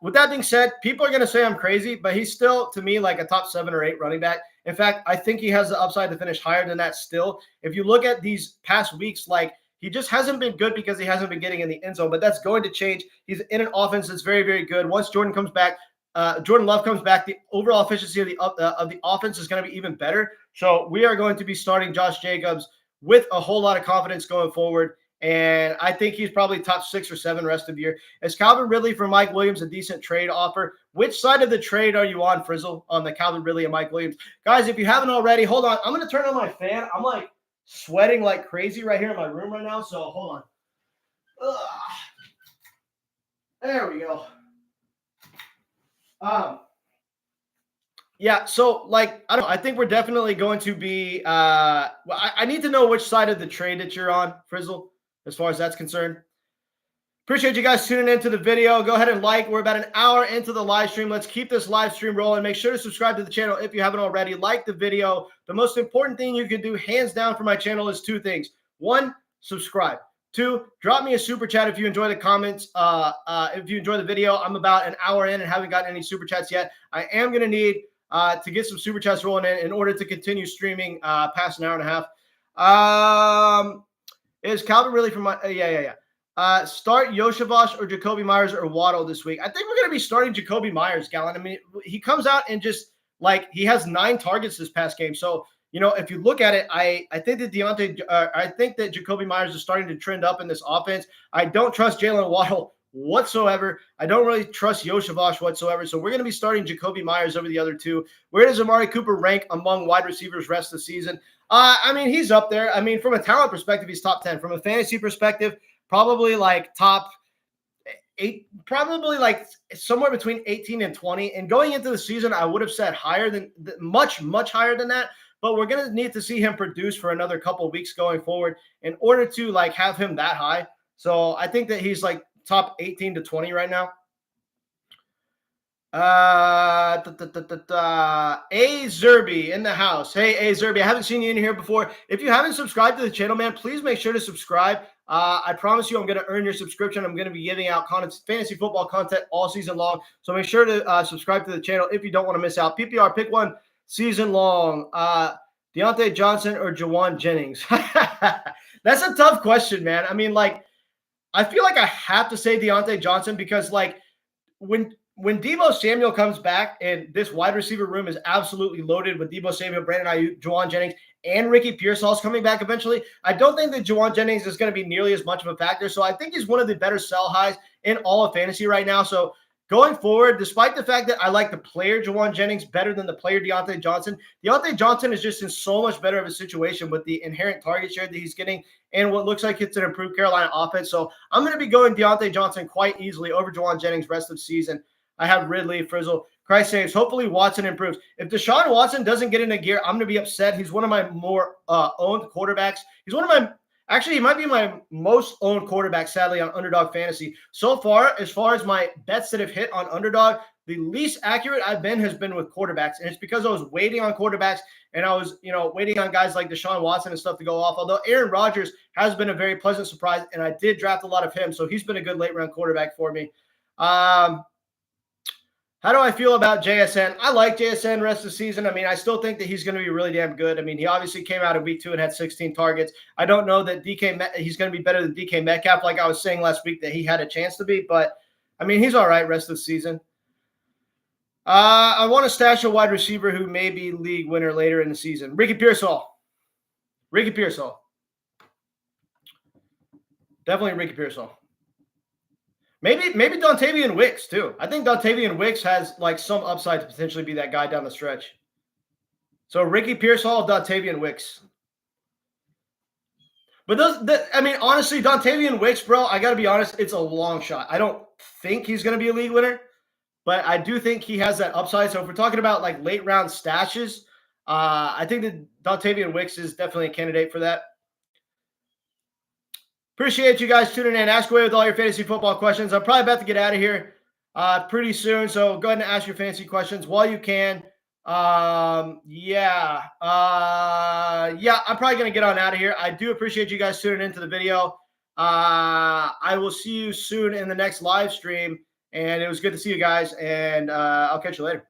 With that being said, people are going to say I'm crazy, but he's still, to me, like a top 7 or 8 running back. In fact, I think he has the upside to finish higher than that still. If you look at these past weeks, like, he just hasn't been good because he hasn't been getting in the end zone, but that's going to change. He's in an offense that's very, very good. Once Jordan comes back, Jordan Love comes back, the overall efficiency of the offense is going to be even better. So we are going to be starting Josh Jacobs with a whole lot of confidence going forward. And I think he's probably top 6 or 7 rest of the year. Is Calvin Ridley for Mike Williams a decent trade offer? Which side of the trade are you on, Frizzle, on the Calvin Ridley and Mike Williams? Guys, if you haven't already, hold on. I'm going to turn on my fan. I'm like sweating like crazy right here in my room right now. So hold on. Ugh. There we go. Yeah, so like I don't know, I think we're definitely going to be well, I need to know which side of the trade that you're on, Frizzle, as far as that's concerned. Appreciate you guys tuning into the video. Go ahead and like. We're about an hour into the live stream. Let's keep this live stream rolling. Make sure to subscribe to the channel if you haven't already. Like the video. The most important thing you can do, hands down, for my channel is two things. One, subscribe. Two, drop me a super chat if you enjoy the comments. If you enjoy the video. I'm about an hour in and haven't gotten any super chats yet. I am going to need to get some super chats rolling in order to continue streaming past an hour and a half. Is Calvin really from my yeah. Start Yoshavash or Jacoby Myers or Waddle this week. I think we're going to be starting Jacoby Myers, Gallon. I mean, he comes out and just like he has 9 targets this past game. So, you know, if you look at it, I think that I think that Jacoby Myers is starting to trend up in this offense. I don't trust Jalen Waddle whatsoever. I don't really trust Yoshavash whatsoever. So we're going to be starting Jacoby Myers over the other two. Where does Amari Cooper rank among wide receivers rest of the season? I mean, he's up there. I mean, from a talent perspective, he's top 10. From a fantasy perspective, probably like top 8, probably like somewhere between 18 and 20. And going into the season, I would have said higher than much higher than that. But we're going to need to see him produce for another couple of weeks going forward in order to like have him that high. So I think that he's like top 18 to 20 right now. A Zerby in the house. Hey, A Zerby, I haven't seen you in here before. If you haven't subscribed to the channel, man, please make sure to subscribe. I promise you I'm going to earn your subscription. I'm going to be giving out fantasy football content all season long. So make sure to subscribe to the channel if you don't want to miss out. PPR, pick one season long. Deontay Johnson or Jawan Jennings? That's a tough question, man. I mean, like, I feel like I have to say Deontay Johnson because, like, when Deebo Samuel comes back and this wide receiver room is absolutely loaded with Deebo Samuel, Brandon Ayuk, Jawan Jennings, and Ricky Pearsall's coming back eventually, I don't think that Jawan Jennings is going to be nearly as much of a factor. So I think he's one of the better sell highs in all of fantasy right now. So going forward, despite the fact that I like the player Jawan Jennings better than the player Deontay Johnson is just in so much better of a situation with the inherent target share that he's getting and what looks like it's an improved Carolina offense. So I'm going to be going Deontay Johnson quite easily over Jawan Jennings rest of the season. I have Ridley, Frizzle, Christ saves. Hopefully Watson improves. If Deshaun Watson doesn't get into gear, I'm going to be upset. He's one of my more owned quarterbacks. He's one of my – actually, he might be my most owned quarterback, sadly, on Underdog Fantasy. So far as my bets that have hit on Underdog, the least accurate I've been has been with quarterbacks. And it's because I was waiting on quarterbacks and I was, waiting on guys like Deshaun Watson and stuff to go off. Although Aaron Rodgers has been a very pleasant surprise, and I did draft a lot of him. So he's been a good late-round quarterback for me. How do I feel about JSN? I like JSN rest of the season. I mean, I still think that he's going to be really damn good. I mean, he obviously came out in week 2 and had 16 targets. I don't know that he's going to be better than DK Metcalf, like I was saying last week that he had a chance to be. But, I mean, he's all right rest of the season. I want to stash a wide receiver who may be league winner later in the season. Ricky Pearsall. Definitely Ricky Pearsall. Maybe Dontavian Wicks too. I think Dontavian Wicks has like some upside to potentially be that guy down the stretch. So Ricky Pearsall, Dontavian Wicks. But honestly, Dontavian Wicks, bro, I got to be honest, it's a long shot. I don't think he's going to be a league winner, but I do think he has that upside. So if we're talking about like late round stashes, I think that Dontavian Wicks is definitely a candidate for that. Appreciate you guys tuning in. Ask away with all your fantasy football questions. I'm probably about to get out of here pretty soon, so go ahead and ask your fantasy questions while you can. I'm probably going to get on out of here. I do appreciate you guys tuning into the video. I will see you soon in the next live stream, and it was good to see you guys, and I'll catch you later.